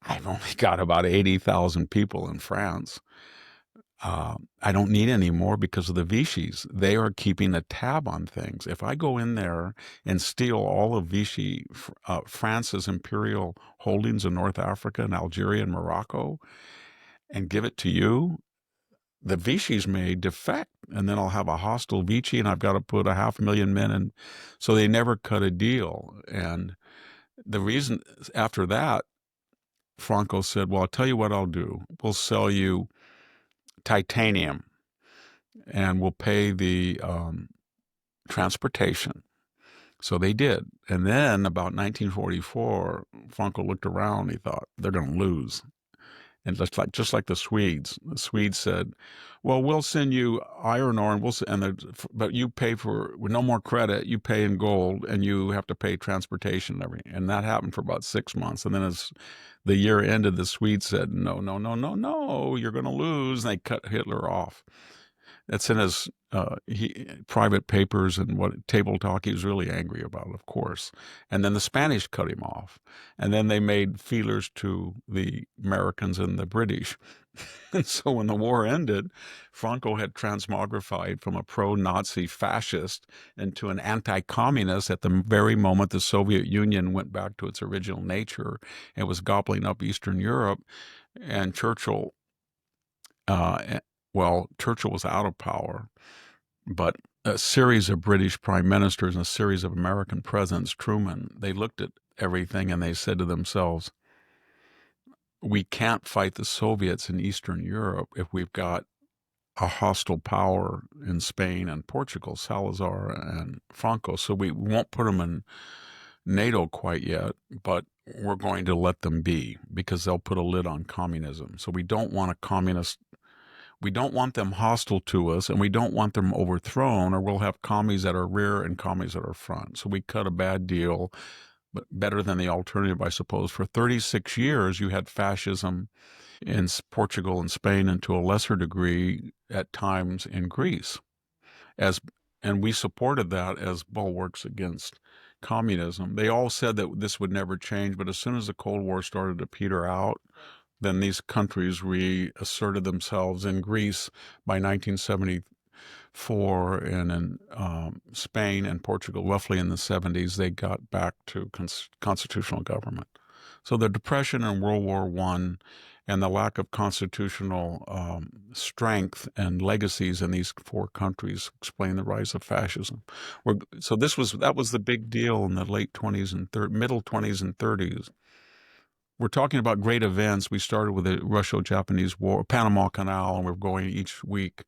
"I've only got about 80,000 people in France. I don't need any more because of the Vichys. They are keeping a tab on things. If I go in there and steal all of France's imperial holdings in North Africa and Algeria and Morocco and give it to you, the Vichys may defect, and then I'll have a hostile Vichy, and I've got to put 500,000 men in." So they never cut a deal. And the reason after that, Franco said, "Well, I'll tell you what I'll do. We'll sell you titanium, and we'll pay the transportation." So they did. And then about 1944, Franco looked around. He thought, they're going to lose. And just like the Swedes said, "Well, we'll send you iron ore, but you pay with no more credit. You pay in gold, and you have to pay transportation and everything." And that happened for about 6 months. And then as the year ended, the Swedes said, "No, no, no, no, no, you're going to lose." And they cut Hitler off. It's in his private papers and what table talk he was really angry about, of course. And then the Spanish cut him off. And then they made feelers to the Americans and the British. And so when the war ended, Franco had transmogrified from a pro-Nazi fascist into an anti-communist at the very moment the Soviet Union went back to its original nature and was gobbling up Eastern Europe. And Churchill, Churchill was out of power, but a series of British prime ministers and a series of American presidents, Truman, they looked at everything and they said to themselves, we can't fight the Soviets in Eastern Europe if we've got a hostile power in Spain and Portugal, Salazar and Franco. So we won't put them in NATO quite yet, but we're going to let them be because they'll put a lid on communism. So we don't want we don't want them hostile to us, and we don't want them overthrown, or we'll have commies that are rear and commies that are front. So we cut a bad deal, but better than the alternative, I suppose. For 36 years, you had fascism in Portugal and Spain, and to a lesser degree, at times in Greece. And we supported that as bulwarks against communism. They all said that this would never change, but as soon as the Cold War started to peter out, then these countries reasserted themselves. In Greece by 1974, and in Spain and Portugal roughly in the 70s, they got back to constitutional government. So the Depression and World War I and the lack of constitutional strength and legacies in these four countries explain the rise of fascism. So that was the big deal in the late 20s and middle 20s and 30s. We're talking about great events. We started with the Russo-Japanese War, Panama Canal, and we're going each week.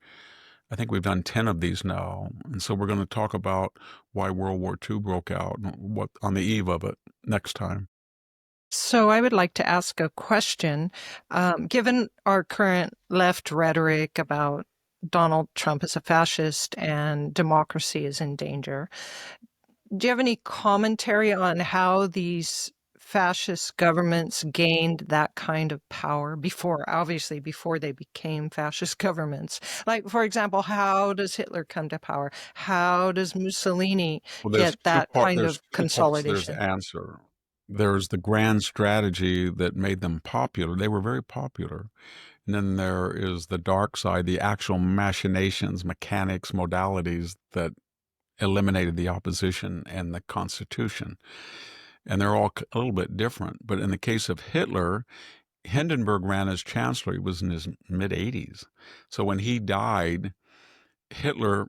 I think we've done 10 of these now. And so we're going to talk about why World War II broke out and what on the eve of it next time. So I would like to ask a question. Given our current left rhetoric about Donald Trump as a fascist and democracy is in danger, do you have any commentary on how these fascist governments gained that kind of power before they became fascist governments? Like, for example, how does Hitler come to power? How does Mussolini get that kind of consolidation? There's answer. There's the grand strategy that made them popular. They were very popular. And then there is the dark side, the actual machinations, mechanics, modalities that eliminated the opposition and the Constitution. And they're all a little bit different. But in the case of Hitler, Hindenburg ran as chancellor. He was in his mid-80s. So when he died, Hitler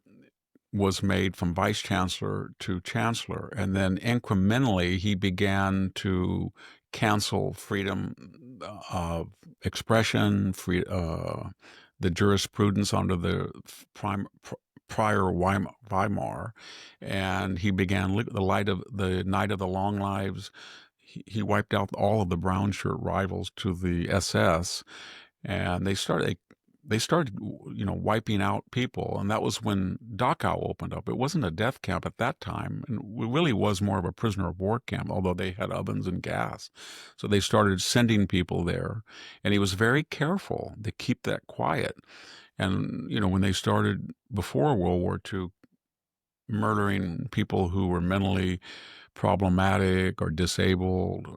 was made from vice chancellor to chancellor. And then incrementally, he began to cancel freedom of expression, the jurisprudence under the prior Weimar, and he began the Night of the Long Lives. He wiped out all of the brown shirt rivals to the SS, and they started wiping out people. And that was when Dachau opened up. It wasn't a death camp at that time, and it really was more of a prisoner of war camp, although they had ovens and gas. So they started sending people there, and he was very careful to keep that quiet. And, when they started before World War II murdering people who were mentally problematic or disabled,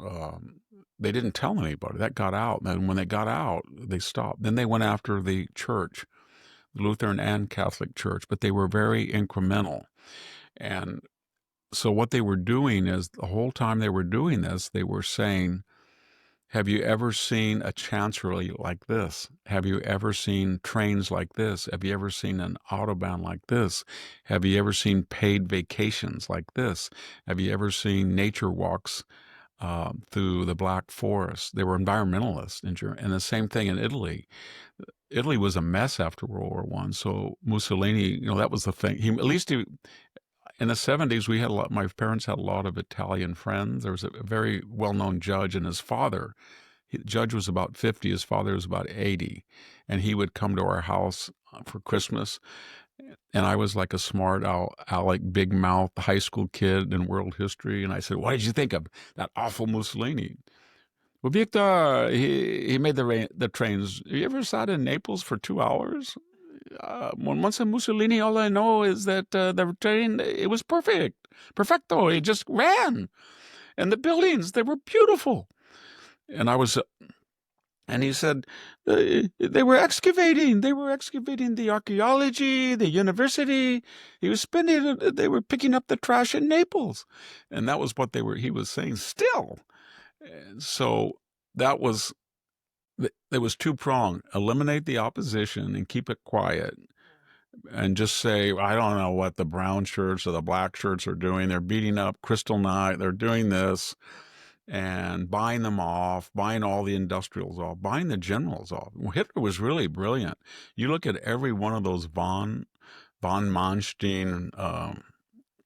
they didn't tell anybody. That got out. And when they got out, they stopped. Then they went after the church, Lutheran and Catholic Church, but they were very incremental. And so what they were doing is the whole time they were doing this, they were saying, have you ever seen a chancellery like this? Have you ever seen trains like this? Have you ever seen an autobahn like this? Have you ever seen paid vacations like this? Have you ever seen nature walks through the Black Forest? They were environmentalists in Germany. And the same thing in Italy. Italy was a mess after World War I. So Mussolini, that was the thing. In the 70s, my parents had a lot of Italian friends. There was a very well-known judge, and his father, the judge was about 50, his father was about 80, and he would come to our house for Christmas. And I was like a smart aleck, big mouth high school kid in world history. And I said, what did you think of that awful Mussolini? Well, Victor, he made the trains. You ever sat in Naples for 2 hours? when once in Mussolini, all I know is that the train, it was perfecto. It just ran, and the buildings, they were beautiful. And I was, and he said they were excavating the archaeology, the university. They were picking up the trash in Naples, and that was what he was saying. Still, and so that was. It was two-pronged: eliminate the opposition and keep it quiet, and just say, I don't know what the brown shirts or the black shirts are doing. They're beating up Crystal Knight. They're doing this and buying them off, buying all the industrials off, buying the generals off. Well, Hitler was really brilliant. You look at every one of those von Manstein,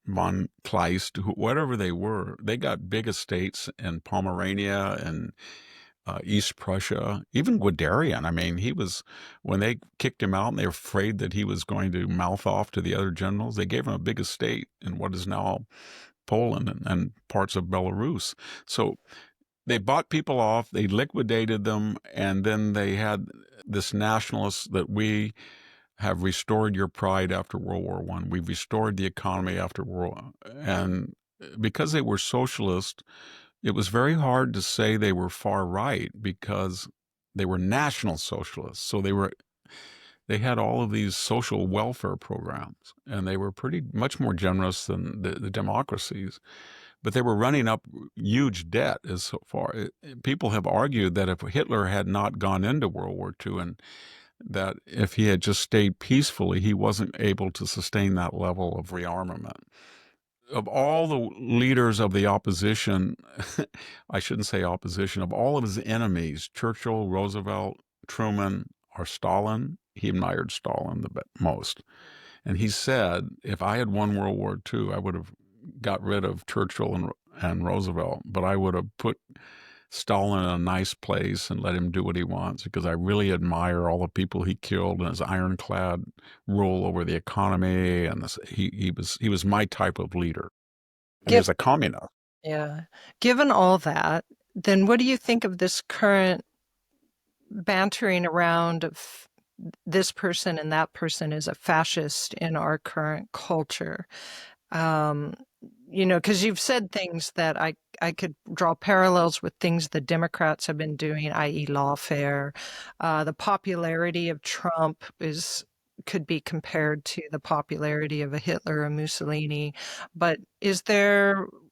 von Kleist, whatever they were, they got big estates in Pomerania and East Prussia, even Guderian. I mean, when they kicked him out and they were afraid that he was going to mouth off to the other generals, they gave him a big estate in what is now Poland and parts of Belarus. So they bought people off, they liquidated them, and then they had this nationalist that we have restored your pride after World War I. We've restored the economy after World War. And because they were socialist, it was very hard to say they were far right because they were national socialists. So they had all of these social welfare programs, and they were much more generous than the democracies. But they were running up huge debt as so far. People have argued that if Hitler had not gone into World War II, and that if he had just stayed peacefully, he wasn't able to sustain that level of rearmament. Of all the leaders of the opposition, I shouldn't say opposition, of all of his enemies, Churchill, Roosevelt, Truman, or Stalin, he admired Stalin the most. And he said, if I had won World War II, I would have got rid of Churchill and Roosevelt, but I would have put Stalin in a nice place and let him do what he wants, because I really admire all the people he killed and his ironclad rule over the economy. And he was my type of leader. And he was a communist. Yeah. Given all that, then what do you think of this current bantering around of this person and that person is a fascist in our current culture? Because you've said things that I could draw parallels with things the Democrats have been doing, i.e. lawfare. The popularity of Trump could be compared to the popularity of a Hitler or Mussolini. But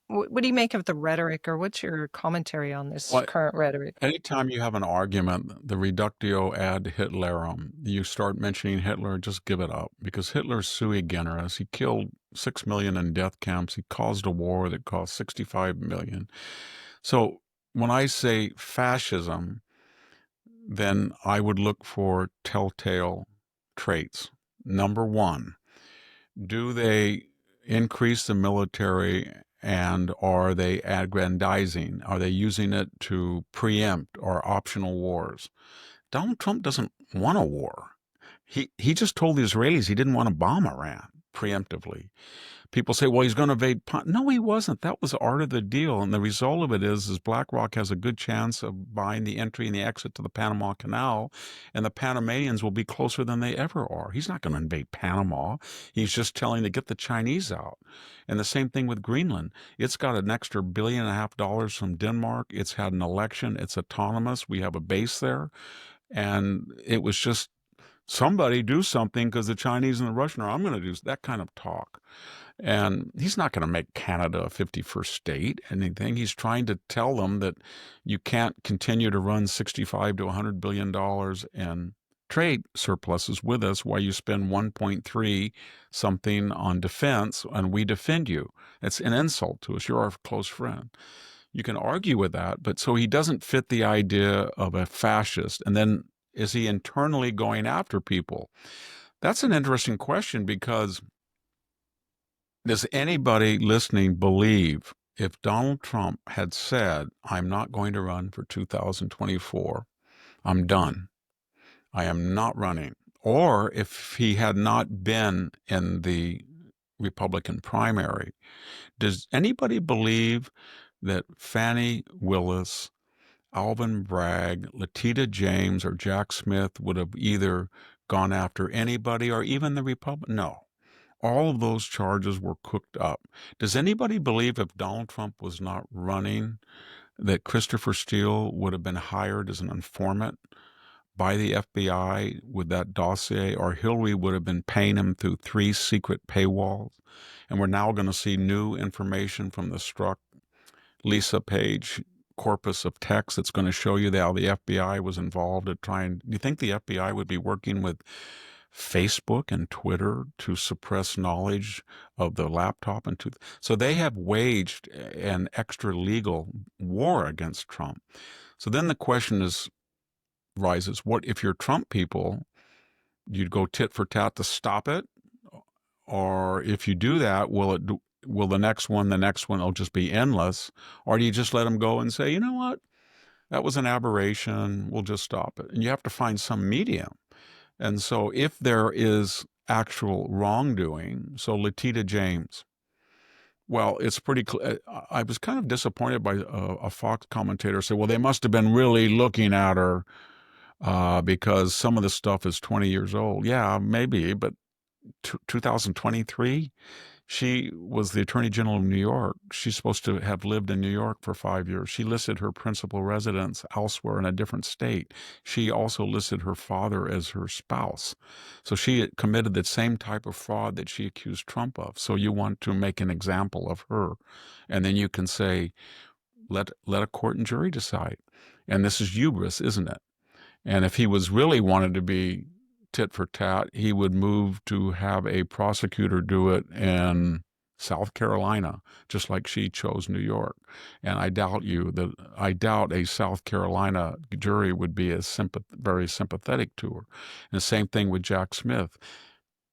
what do you make of the rhetoric, or what's your commentary on this current rhetoric? Anytime you have an argument, the reductio ad Hitlerum, you start mentioning Hitler, just give it up, because Hitler's sui generis. He killed 6 million in death camps. He caused a war that cost 65 million. So when I say fascism, then I would look for telltale traits. Number one, do they increase the military, and are they aggrandizing? Are they using it to preempt or optional wars? Donald Trump doesn't want a war. He just told the Israelis he didn't want to bomb Iran preemptively. People say, well, he's going to invade. No, he wasn't. That was part of the deal. And the result of it is BlackRock has a good chance of buying the entry and the exit to the Panama Canal, and the Panamanians will be closer than they ever are. He's not going to invade Panama. He's just telling to get the Chinese out. And the same thing with Greenland. It's got an extra $1.5 billion from Denmark. It's had an election. It's autonomous. We have a base there. And it was just somebody do something because the Chinese and the Russian I'm going to do that kind of talk. And he's not going to make Canada a 51st state, anything. He's trying to tell them that you can't continue to run $65 to $100 billion in trade surpluses with us while you spend 1.3 something on defense and we defend you. It's an insult to us. You're our close friend. You can argue with that, but so he doesn't fit the idea of a fascist. And then is he internally going after people? That's an interesting question, because does anybody listening believe if Donald Trump had said, I'm not going to run for 2024, I'm done, I am not running, or if he had not been in the Republican primary, does anybody believe that Fani Willis, Alvin Bragg, Letitia James, or Jack Smith would have either gone after anybody or even the Republic. No. All of those charges were cooked up. Does anybody believe if Donald Trump was not running that Christopher Steele would have been hired as an informant by the FBI with that dossier, or Hillary would have been paying him through 3 secret paywalls? And we're now going to see new information from the Strzok Lisa Page corpus of text that's going to show you how the FBI was involved at trying. Do you think the FBI would be working with Facebook and Twitter to suppress knowledge of the laptop? So they have waged an extra legal war against Trump. So then the question rises, what if you're Trump people, you'd go tit for tat to stop it? Or if you do that, will the next one will just be endless? Or do you just let them go and say, you know what, that was an aberration, we'll just stop it? And you have to find some medium. And so if there is actual wrongdoing, so Letitia James, well, it's pretty clear. I was kind of disappointed by a Fox commentator say, well, they must have been really looking at her because some of the stuff is 20 years old. Yeah, maybe, but 2023, she was the Attorney General of New York. She's supposed to have lived in New York for 5 years. She listed her principal residence elsewhere in a different state. She also listed her father as her spouse. So she committed the same type of fraud that she accused Trump of. So you want to make an example of her. And then you can say, let a court and jury decide. And this is hubris, isn't it? And if he was really wanted to be tit for tat, he would move to have a prosecutor do it in South Carolina, just like she chose New York. And I doubt a South Carolina jury would be very sympathetic to her. And the same thing with Jack Smith.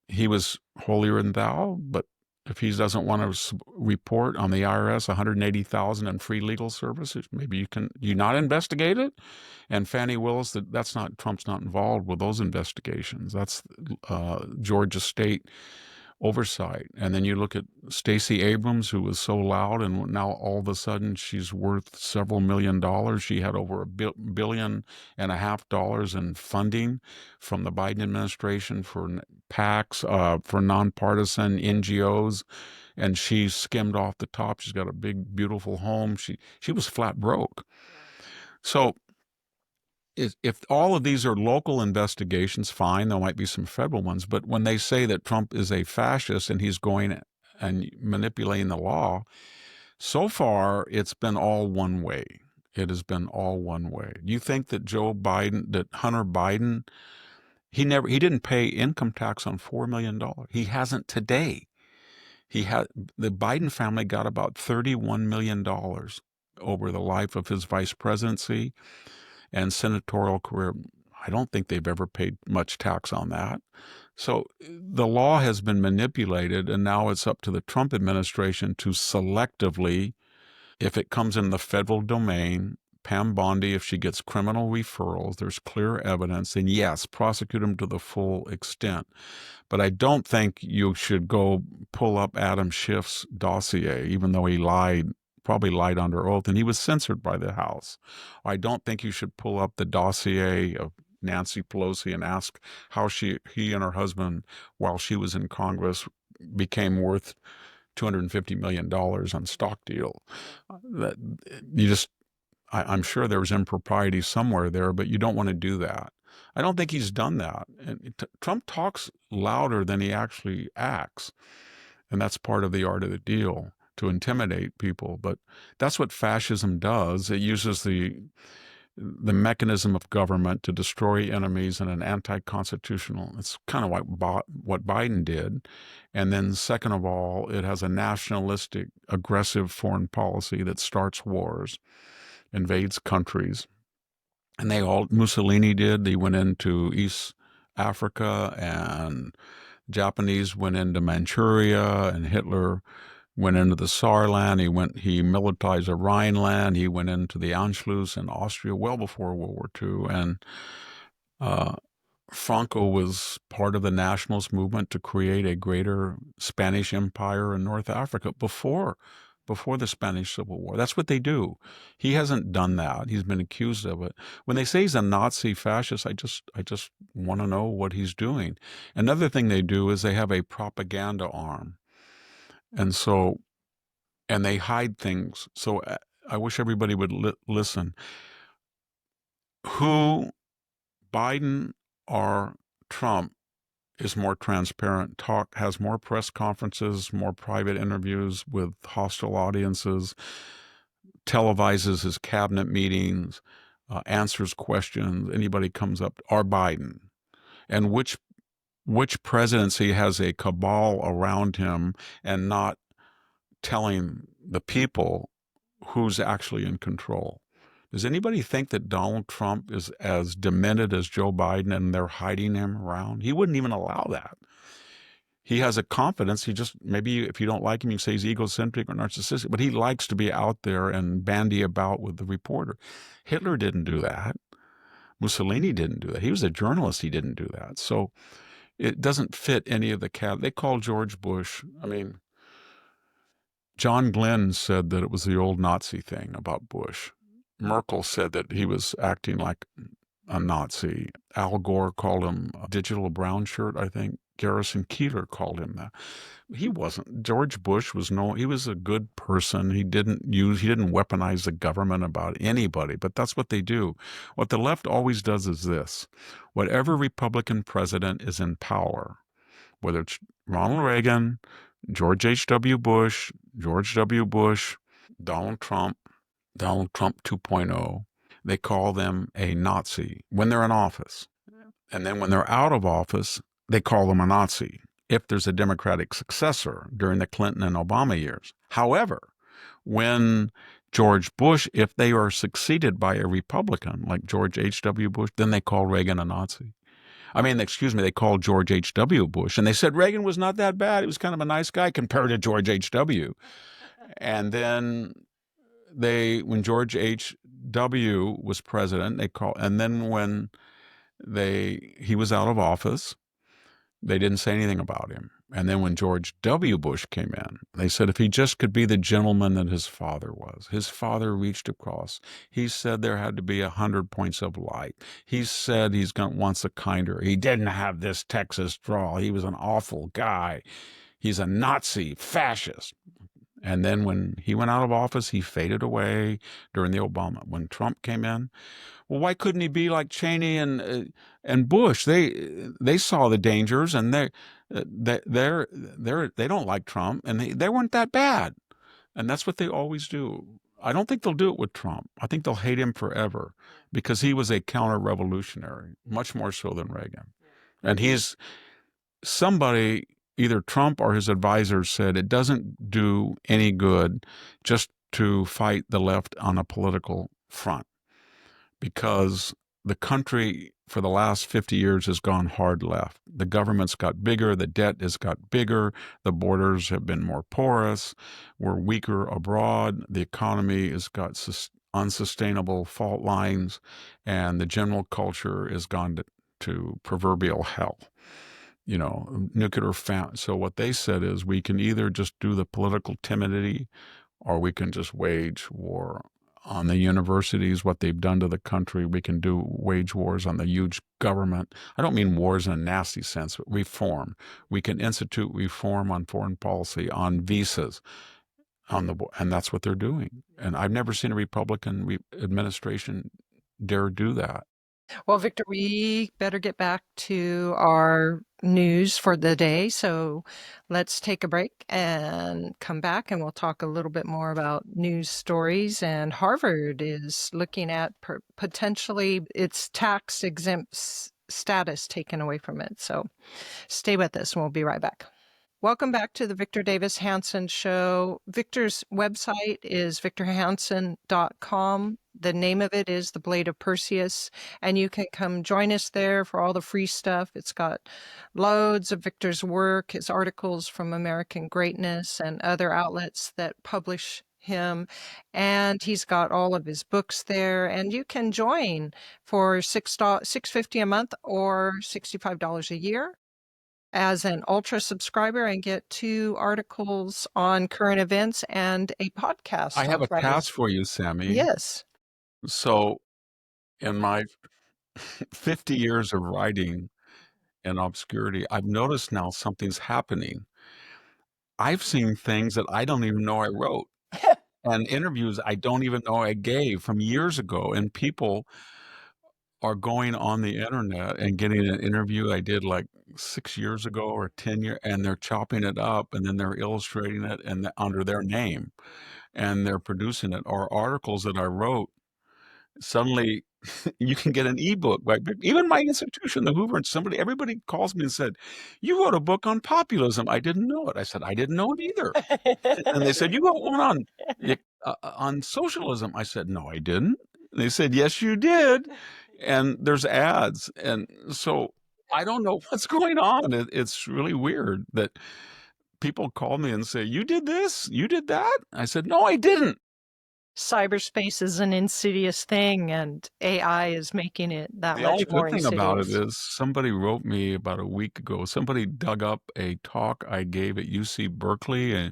He was holier than thou, but if he doesn't want to report on the IRS $180,000 in free legal services, maybe you not investigate it. And Fannie Willis, Trump's not involved with those investigations. That's Georgia State oversight. And then you look at Stacey Abrams, who was so loud, and now all of a sudden she's worth several $1,000,000. She had over $1.5 billion in funding from the Biden administration for PACs, for nonpartisan NGOs, and she skimmed off the top. She's got a big, beautiful home. She was flat broke. So if all of these are local investigations, fine, there might be some federal ones. But when they say that Trump is a fascist and he's going and manipulating the law, so far it's been all one way. It has been all one way. Do you think that Hunter Biden, he didn't pay income tax on $4 million? He hasn't today. The Biden family got about $31 million over the life of his vice presidency and senatorial career. I don't think they've ever paid much tax on that. So the law has been manipulated, and now it's up to the Trump administration to selectively, if it comes in the federal domain, Pam Bondi, if she gets criminal referrals, there's clear evidence, then yes, prosecute him to the full extent. But I don't think you should go pull up Adam Schiff's dossier, even though he probably lied under oath, and he was censored by the House. I don't think you should pull up the dossier of Nancy Pelosi and ask how he and her husband, while she was in Congress, became worth $250 million on stock deal. I'm sure there was impropriety somewhere there, but you don't want to do that. I don't think he's done that. And Trump talks louder than he actually acts, and that's part of the art of the deal, to intimidate people. But that's what fascism does. It uses the mechanism of government to destroy enemies in an anti-constitutional. It's kind of like what Biden did. And then second of all, it has a nationalistic, aggressive foreign policy that starts wars, invades countries. And Mussolini did. He went into East Africa, and Japanese went into Manchuria, and Hitler went into the Saarland. He militarized the Rhineland. He went into the Anschluss in Austria well before World War II. And Franco was part of the nationalist movement to create a greater Spanish empire in North Africa before before the Spanish Civil War. That's what they do. He hasn't done that. He's been accused of it. When they say he's a Nazi fascist, I just want to know what he's doing. Another thing they do is they have a propaganda arm. And they hide things. So I wish everybody would listen. Who, Biden or Trump, is more transparent, has more press conferences, more private interviews with hostile audiences, televises his cabinet meetings, answers questions, anybody comes up, or Biden? And which presidency has a cabal around him and not telling the people who's actually in control? Does anybody think that Donald Trump is as demented as Joe Biden and they're hiding him around? He wouldn't even allow that. He has a confidence. He just, maybe if you don't like him, you say he's egocentric or narcissistic, but he likes to be out there and bandy about with the reporter. Hitler didn't do that. Mussolini didn't do that. He was a journalist. He didn't do that. So it doesn't fit any of the They call George Bush, John Glenn said that it was the old Nazi thing about Bush. Merkel said that he was acting like a Nazi. Al Gore called him a digital brown shirt, I think. Garrison Keillor called him that. He wasn't. George Bush he was a good person. He didn't weaponize the government about anybody, but that's what they do. What the left always does is this. Whatever Republican president is in power, whether it's Ronald Reagan, George H.W. Bush, George W. Bush, Donald Trump 2.0, they call them a Nazi when they're in office. And then when they're out of office, they call them a Nazi if there's a Democratic successor during the Clinton and Obama years. However, when George Bush, if they are succeeded by a Republican like George H.W. Bush, then they call Reagan a Nazi. They called George H.W. Bush, and they said Reagan was not that bad. He was kind of a nice guy compared to George H.W. And then when George H.W. was president, and then when he was out of office, they didn't say anything about him. And then when George W. Bush came in, they said if he just could be the gentleman that his father was. His father reached across. He said there had to be 100 points of light. He said wants a kinder. He didn't have this Texas drawl. He was an awful guy. He's a Nazi, fascist. And then when he went out of office, he faded away during the Obama. When Trump came in, well, why couldn't he be like Cheney and Bush? They saw the dangers, and they don't like Trump, and they weren't that bad. And that's what they always do. I don't think they'll do it with Trump. I think they'll hate him forever because he was a counter-revolutionary, much more so than Reagan. And he's somebody, either Trump or his advisors said it doesn't do any good just to fight the left on a political front, because the country for the last 50 years has gone hard left. The government's got bigger, the debt has got bigger, the borders have been more porous, we're weaker abroad, the economy has got unsustainable fault lines, and the general culture has gone to proverbial hell. Nuclear famine. So what they said is we can either just do the political timidity, or we can just wage war on the universities, what they've done to the country. We can wage wars on the huge government. I don't mean wars in a nasty sense, but reform. We can institute reform on foreign policy, on visas, and that's what they're doing. And I've never seen a Republican administration dare do that. Well, Victor, we better get back to our news for the day. So let's take a break and come back, and we'll talk a little bit more about news stories. And Harvard is looking at potentially its tax exempt status taken away from it. So stay with us, and we'll be right back. Welcome back to the Victor Davis Hanson Show. Victor's website is victorhanson.com. The name of it is The Blade of Perseus, and you can come join us there for all the free stuff. It's got loads of Victor's work, his articles from American Greatness and other outlets that publish him, and he's got all of his books there, and you can join for $6.50 a month or $65 a year. As an ultra subscriber, I get 2 articles on current events and a podcast I on have a Fridays. task for you, Sami. Yes. So in my 50 years of writing in obscurity, I've noticed now something's happening. I've seen things that I don't even know I wrote, and interviews I don't even know I gave from years ago, and people are going on the internet and getting an interview I did like 6 years ago or 10 years, and they're chopping it up, and then they're illustrating it and under their name, and they're producing it, or articles that I wrote. Suddenly, you can get an ebook. Like even my institution, the Hoover, and everybody calls me and said, "You wrote a book on populism." I didn't know it. I said, "I didn't know it either." And they said, "You wrote one on socialism." I said, "No, I didn't." And they said, "Yes, you did." And there's ads, and so I don't know what's going on. It's really weird that people call me and say, "You did this? You did that?" I said, "No, I didn't." Cyberspace is an insidious thing, and AI is making it that The only much more good thing about it insidious. is somebody wrote me about a week ago. Somebody dug up a talk I gave at UC Berkeley, and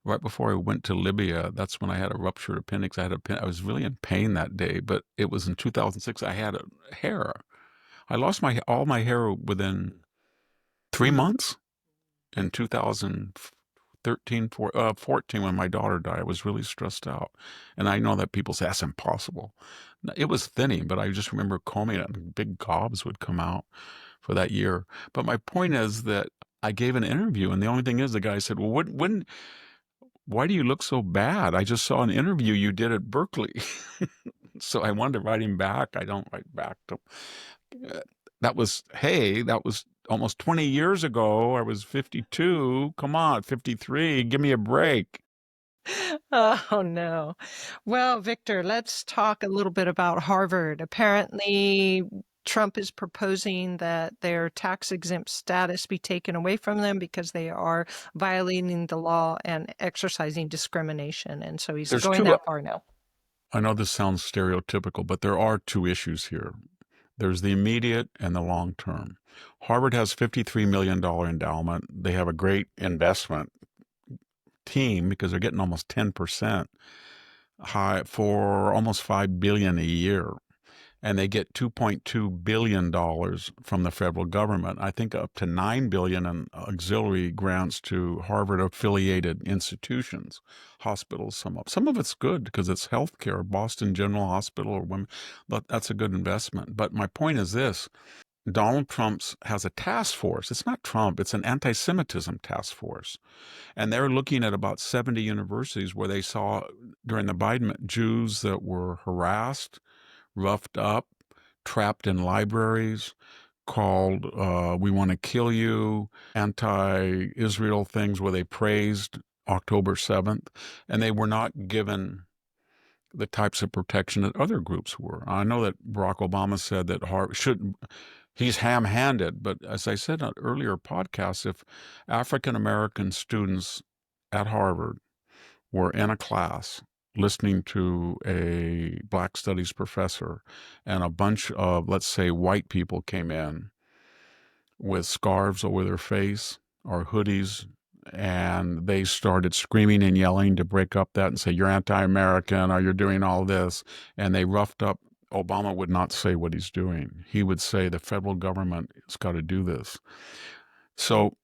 right before I went to Libya. That's when I had a ruptured appendix. I was really in pain that day, but it was in 2006. I had hair. I lost all my hair within 3 months in 2013, 14, when my daughter died. I was really stressed out. And I know that people say that's impossible. It was thinning, but I just remember combing it and big gobs would come out for that year. But my point is that I gave an interview, and the only thing is the guy said, "Well, why do you look so bad? I just saw an interview you did at Berkeley." So I wanted to write him back. I don't write back to that was almost 20 years ago. I was 52. Come on, 53. Give me a break. Oh, no. Well, Victor, let's talk a little bit about Harvard. Apparently, Trump is proposing that their tax-exempt status be taken away from them because they are violating the law and exercising discrimination. And so he's There's going two. that far now. I know this sounds stereotypical, but there are two issues here. There's the immediate and the long term. Harvard has $53 million endowment. They have a great investment team because they're getting almost 10% high for almost $5 billion a year. And they get $2.2 billion from the federal government. I think up to $9 billion in auxiliary grants to Harvard-affiliated institutions, hospitals. Some of it's good because it's healthcare. Boston General Hospital or women, that's a good investment. But my point is this: Donald Trump has a task force. It's not Trump; it's an anti-Semitism task force, and they're looking at about 70 universities where they saw during the Biden Jews that were harassed, roughed up, trapped in libraries, called "We Want to Kill You," anti-Israel things where they praised October 7th, and they were not given the types of protection that other groups were. I know that Barack Obama said that Harvard should. He's ham-handed, but as I said on earlier podcasts, if African American students at Harvard were in a class listening to a Black studies professor, and a bunch of, let's say, white people came in with scarves over their face or hoodies, and they started screaming and yelling to break up that and say, "You're anti-American," or "You're doing all this," and they roughed up. Obama would not say what he's doing. He would say the federal government has got to do this. So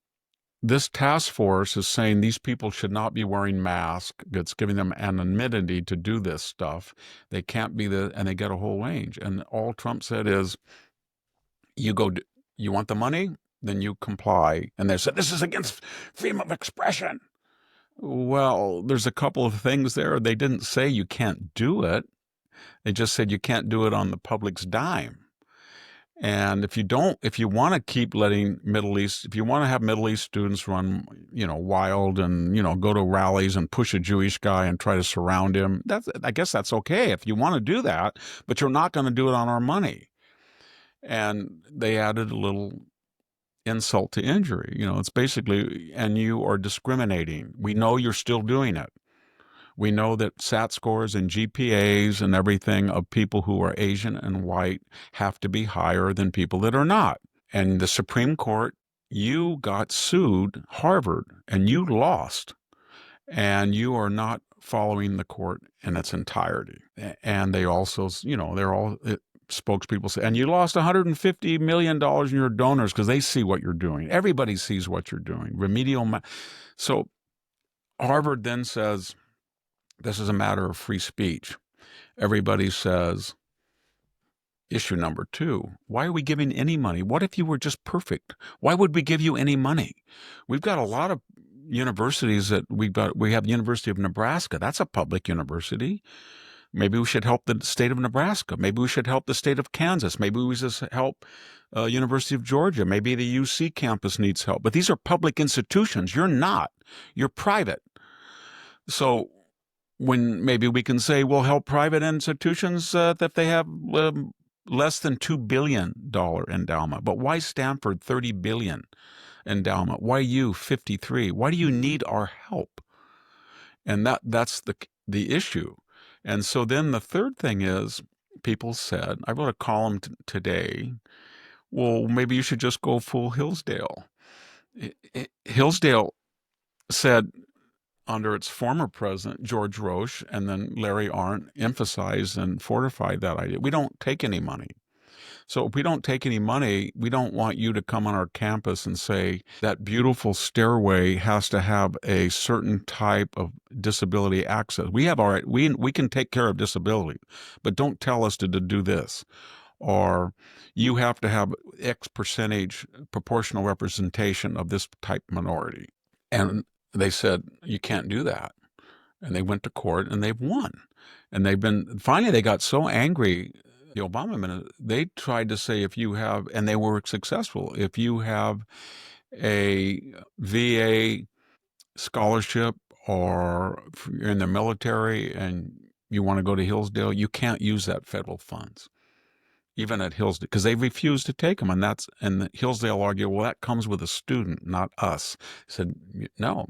this task force is saying these people should not be wearing masks. It's giving them anonymity to do this stuff. They can't be and they get a whole range. And all Trump said is, you want the money? Then you comply. And they said, this is against freedom of expression. Well, there's a couple of things there. They didn't say you can't do it. They just said you can't do it on the public's dime. And if you want to keep letting if you want to have Middle East students run, wild and, go to rallies and push a Jewish guy and try to surround him, I guess that's okay if you want to do that, but you're not going to do it on our money. And they added a little insult to injury. It's basically, and you are discriminating. We know you're still doing it. We know that SAT scores and GPAs and everything of people who are Asian and white have to be higher than people that are not. And the Supreme Court you got sued, Harvard, and you lost, and you are not following the court in its entirety. And they also, they're all spokespeople say, and you lost $150 million in your donors because they see what you're doing. Everybody sees what you're doing. So Harvard then says, this is a matter of free speech. Everybody says, issue number 2, why are we giving any money? What if you were just perfect? Why would we give you any money? We've got a lot of universities that we have the University of Nebraska. That's a public university. Maybe we should help the state of Nebraska. Maybe we should help the state of Kansas. Maybe we just help University of Georgia. Maybe the UC campus needs help. But these are public institutions. You're not. You're private. So when maybe we can say we'll help private institutions if they have less than $2 billion endowment. But why Stanford $30 billion endowment? Why you 53? Why do you need our help? And that's the issue. And so then the third thing is, people said, I wrote a column today, well, maybe you should just go full Hillsdale. Hillsdale said, under its former president, George Roche, and then Larry Arndt emphasized and fortified that idea. We don't take any money. So if we don't take any money, we don't want you to come on our campus and say that beautiful stairway has to have a certain type of disability access. We have we can take care of disability, but don't tell us to do this. Or you have to have X percentage proportional representation of this type minority. And they said, you can't do that. And they went to court and they've won. And finally they got so angry, the Obama administration, they tried to say if you have, and they were successful, if you have a VA scholarship or you're in the military and you want to go to Hillsdale, you can't use that federal funds. Even at Hillsdale, because they refused to take them. And Hillsdale argued, well, that comes with a student, not us. I said, no.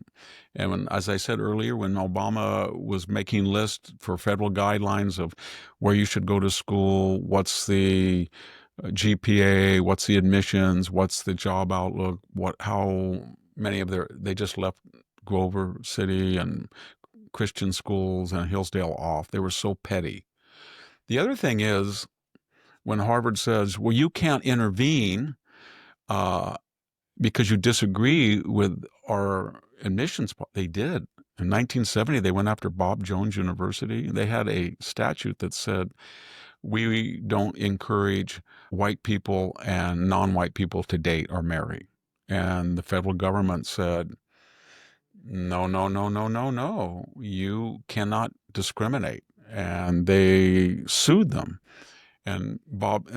And as I said earlier, when Obama was making lists for federal guidelines of where you should go to school, what's the GPA, what's the admissions, what's the job outlook, how many they just left Grover City and Christian schools and Hillsdale off. They were so petty. The other thing is, when Harvard says, well, you can't intervene because you disagree with our admissions, they did. In 1970, they went after Bob Jones University. They had a statute that said, we don't encourage white people and non-white people to date or marry. And the federal government said, no, no, no, no, no, no. You cannot discriminate. And they sued them. And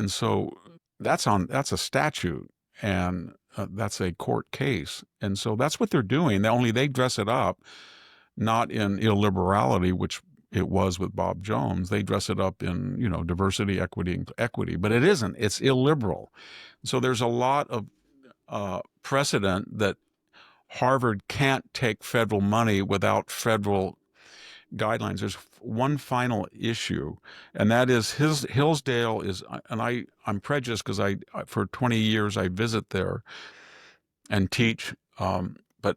so that's a statute, and that's a court case. And so that's what they're doing. Only they dress it up, not in illiberality, which it was with Bob Jones. They dress it up in, diversity, equity, but it isn't. It's illiberal. So there's a lot of precedent that Harvard can't take federal money without federal guidelines. There's one final issue, and that is Hillsdale is, and I'm prejudiced because for 20 years I visit there and teach, but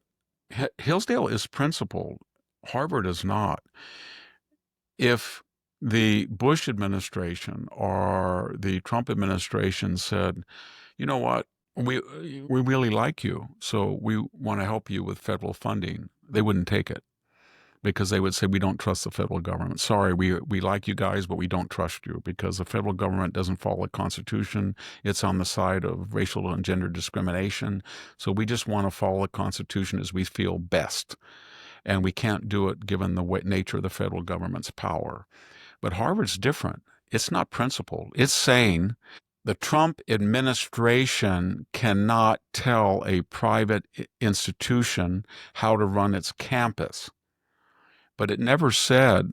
Hillsdale is principled. Harvard is not. If the Bush administration or the Trump administration said, you know what, we really like you, so we want to help you with federal funding, they wouldn't take it. Because they would say, we don't trust the federal government. Sorry, we like you guys, but we don't trust you because the federal government doesn't follow the Constitution. It's on the side of racial and gender discrimination. So we just want to follow the Constitution as we feel best. And we can't do it given the nature of the federal government's power. But Harvard's different. It's not principled. It's saying the Trump administration cannot tell a private institution how to run its campus. But it never said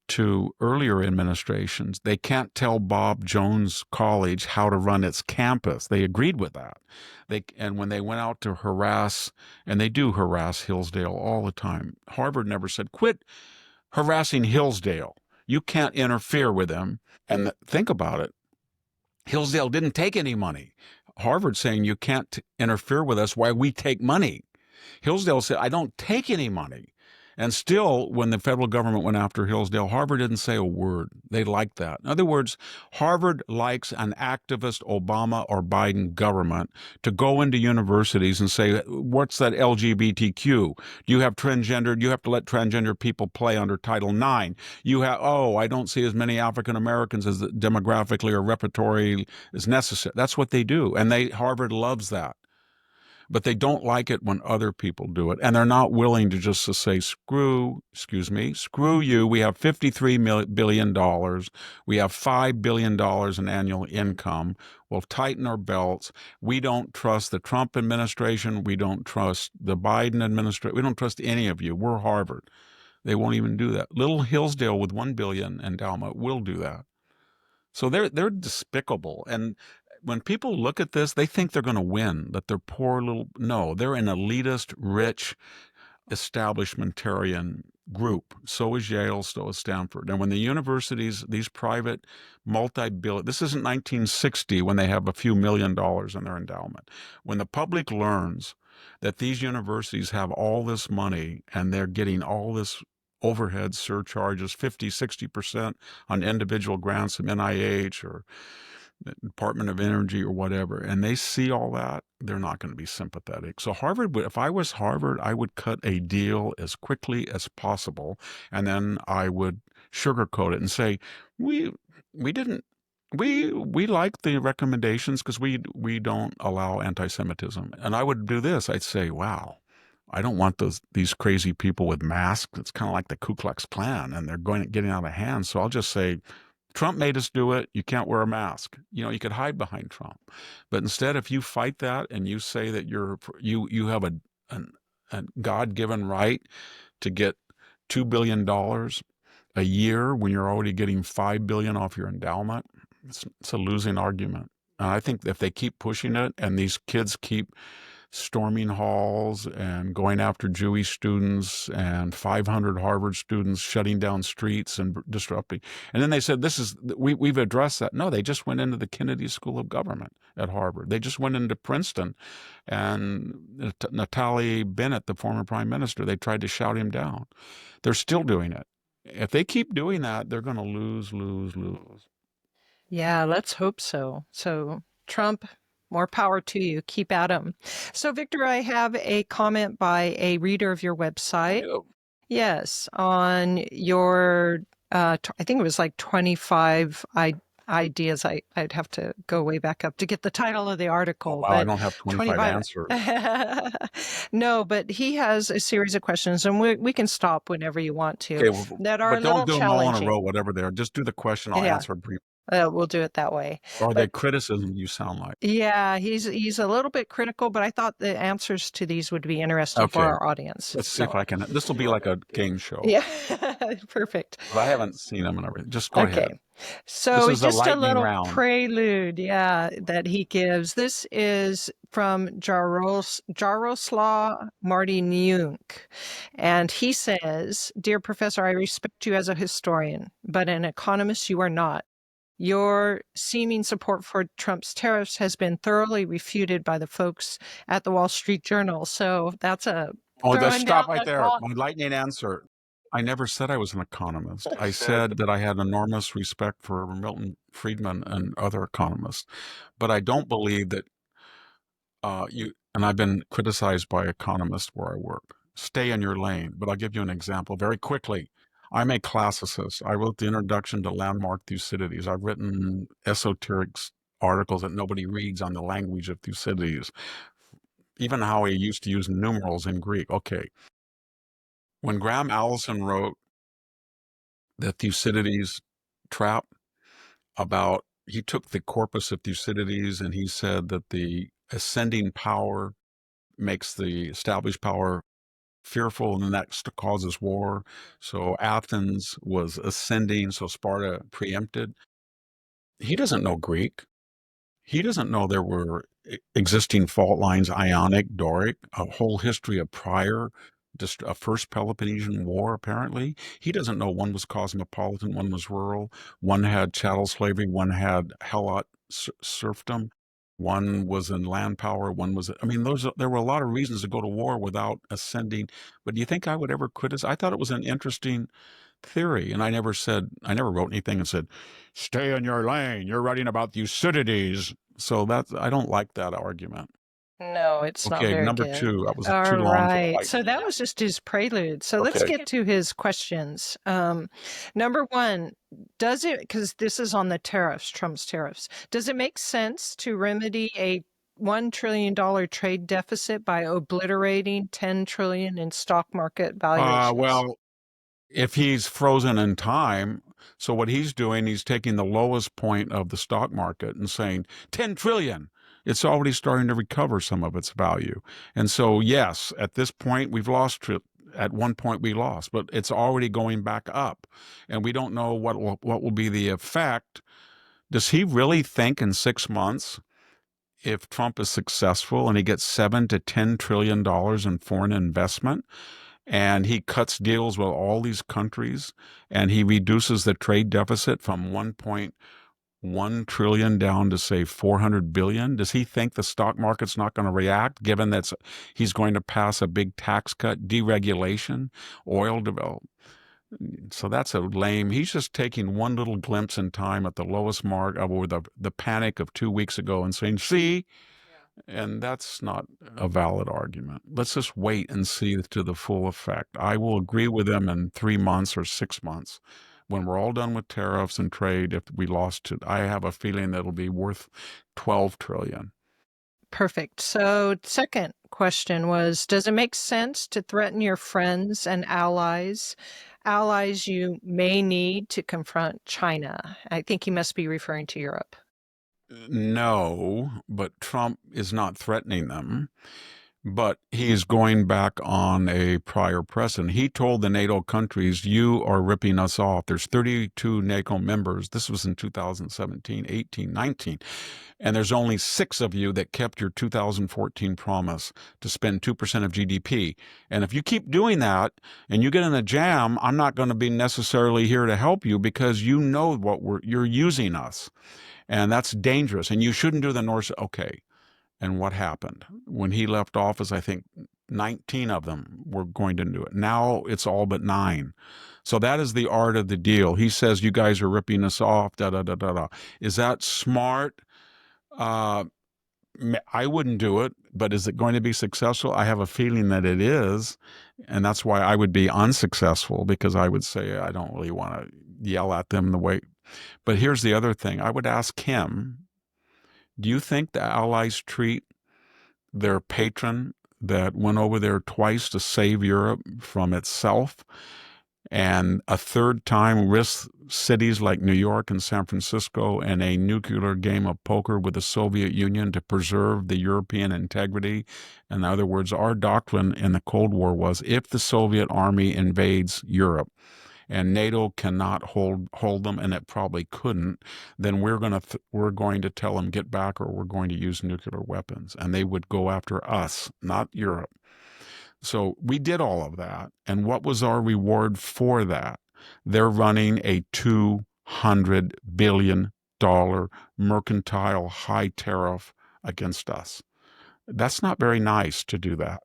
to earlier administrations, they can't tell Bob Jones College how to run its campus. They agreed with that. And when they went out to harass, and they do harass Hillsdale all the time, Harvard never said, quit harassing Hillsdale. You can't interfere with them. And think about it. Hillsdale didn't take any money. Harvard saying you can't interfere with us while we take money. Hillsdale said, I don't take any money. And still, when the federal government went after Hillsdale, Harvard didn't say a word. They liked that. In other words, Harvard likes an activist Obama or Biden government to go into universities and say, what's that LGBTQ? You have transgender, you have to let transgender people play under Title IX. You have, I don't see as many African Americans as demographically or repertory is necessary. That's what they do. And Harvard loves that. But they don't like it when other people do it. And they're not willing to just to say, screw you. We have $53 billion. We have $5 billion in annual income. We'll tighten our belts. We don't trust the Trump administration. We don't trust the Biden administration. We don't trust any of you. We're Harvard. They won't even do that. Little Hillsdale with $1 billion endowment will do that. So they're despicable. And when people look at this, they think they're going to win, that they're no, they're an elitist, rich, establishmentarian group. So is Yale, so is Stanford. And when the universities, these private multi-billion, this isn't 1960 when they have a few $1 million in their endowment. When the public learns that these universities have all this money and they're getting all this overhead surcharges, 50, 60% on individual grants from NIH or Department of Energy or whatever, and they see all that, they're not going to be sympathetic. So Harvard, if I was Harvard, I would cut a deal as quickly as possible, and then I would sugarcoat it and say, we like the recommendations because we don't allow anti-Semitism. And I would do this. I'd say, wow, I don't want these crazy people with masks. It's kind of like the Ku Klux Klan, and they're getting out of hand. So I'll just say, Trump made us do it. You can't wear a mask. You could hide behind Trump. But instead, if you fight that and you say that you have a God-given right to get $2 billion a year when you're already getting $5 billion off your endowment, it's a losing argument. And I think if they keep pushing it and these kids keep storming halls and going after Jewish students and 500 Harvard students shutting down streets and disrupting. And then they said, we've addressed that. No, they just went into the Kennedy School of Government at Harvard. They just went into Princeton, and Naftali Bennett, the former prime minister, they tried to shout him down. They're still doing it. If they keep doing that, they're going to lose. Yeah, let's hope so. So Trump, more power to you. Keep at 'em. So, Victor, I have a comment by a reader of your website. Yes, on your, I think it was like 25 ideas. I'd have to go way back up to get the title of the article. Wow, I don't have 25 answers. No, but he has a series of questions, and we can stop whenever you want to. Okay, that are but don't do them all in a row, whatever they are. Just do the question. I'll answer briefly. We'll do it that way. Or the criticism you sound like. Yeah, he's a little bit critical, but I thought the answers to these would be interesting for our audience. Let's see if I can. This will be like a game show. Yeah, perfect. But I haven't seen them and everything. Just go ahead. So just a little prelude, that he gives. This is from Jaroslaw Martiniuk. And he says, "Dear Professor, I respect you as a historian, but an economist you are not. Your seeming support for Trump's tariffs has been thoroughly refuted by the folks at the Wall Street Journal." So that's stop right there. My lightning answer. I never said I was an economist. I said that I had enormous respect for Milton Friedman and other economists. But I don't believe that and I've been criticized by economists where I work. Stay in your lane. But I'll give you an example very quickly. I'm a classicist. I wrote the introduction to Landmark Thucydides. I've written esoteric articles that nobody reads on the language of Thucydides, even how he used to use numerals in Greek. Okay. When Graham Allison wrote the Thucydides trap he took the corpus of Thucydides and he said that the ascending power makes the established power fearful, and the next causes war. So Athens was ascending, so Sparta preempted. He doesn't know Greek. He doesn't know there were existing fault lines, Ionic, Doric, a whole history of prior, just a first Peloponnesian War, apparently. He doesn't know one was cosmopolitan, one was rural, one had chattel slavery, one had helot serfdom. One was in land power. One was, I mean, there were a lot of reasons to go to war without ascending. But do you think I would ever criticize? I thought it was an interesting theory. And I never wrote anything and said, stay in your lane. You're writing about Thucydides. So I don't like that argument. No, it's not Okay, very number good. 2. That was All too long for the right. lightning. So that was just his prelude. So let's Okay. get to his questions. Number 1, because this is on the tariffs, Trump's tariffs, does it make sense to remedy a $1 trillion trade deficit by obliterating $10 trillion in stock market valuations? Well, if he's frozen in time, so what he's doing, he's taking the lowest point of the stock market and saying 10 trillion. It's already starting to recover some of its value. And so, yes, at this point, we've lost at one point we lost, but it's already going back up. And we don't know what will be the effect. Does he really think in 6 months, if Trump is successful and he gets $7 to $10 trillion in foreign investment, and he cuts deals with all these countries, and he reduces the trade deficit from 1.1 trillion down to, say, 400 billion, does he think the stock market's not going to react, given that he's going to pass a big tax cut, deregulation, oil development? So that's a lame. He's just taking one little glimpse in time at the lowest mark over the panic of 2 weeks ago and saying, see, and that's not a valid argument. Let's just wait and see to the full effect. I will agree with them in 3 months or 6 months. When we're all done with tariffs and trade, if we lost it, I have a feeling that it'll be worth 12 trillion. Perfect. So second question was, does it make sense to threaten your friends and allies you may need to confront China? I think he must be referring to Europe. No, but Trump is not threatening them. But he's going back on a prior precedent. He told the NATO countries, you are ripping us off. There's 32 NATO members. This was in 2017, 18, 19. And there's only 6 of you that kept your 2014 promise to spend 2% of GDP. And if you keep doing that and you get in a jam, I'm not going to be necessarily here to help you because you know you're using us. And that's dangerous. And you shouldn't do the North. Okay. And what happened? When he left office, I think 19 of them were going to do it. Now it's all but 9. So that is the art of the deal. He says, you guys are ripping us off, da, da, da, da, da. Is that smart? I wouldn't do it, but is it going to be successful? I have a feeling that it is. And that's why I would be unsuccessful, because I would say, I don't really want to yell at them the way. But here's the other thing. I would ask him, do you think the Allies treat their patron that went over there twice to save Europe from itself and a third time risk cities like New York and San Francisco and a nuclear game of poker with the Soviet Union to preserve the European integrity? In other words, our doctrine in the Cold War was, if the Soviet army invades Europe, and NATO cannot hold them, and it probably couldn't, then we're going to tell them, get back, or we're going to use nuclear weapons. And they would go after us, not Europe. So we did all of that. And what was our reward for that? They're running a $200 billion mercantile high tariff against us. That's not very nice to do that.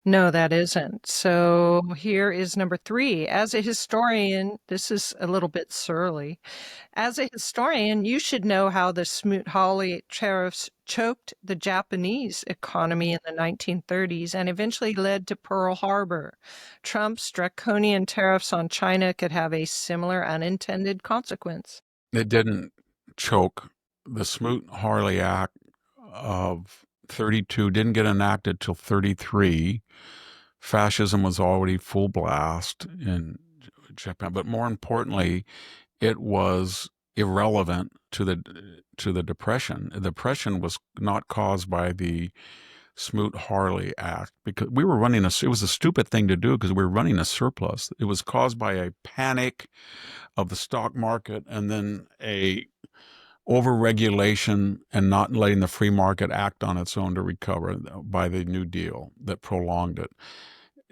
No, that isn't. So here is number 3. As a historian, this is a little bit surly. As a historian, you should know how the Smoot-Hawley tariffs choked the Japanese economy in the 1930s and eventually led to Pearl Harbor. Trump's draconian tariffs on China could have a similar unintended consequence. It didn't choke. The Smoot-Hawley Act of 32 didn't get enacted till 33. Fascism was already full blast in Japan, but more importantly, it was irrelevant to the Depression. The Depression was not caused by the Smoot-Hawley Act, because we were running it was a stupid thing to do because we were running a surplus. It was caused by a panic of the stock market and then a overregulation and not letting the free market act on its own to recover by the New Deal that prolonged it.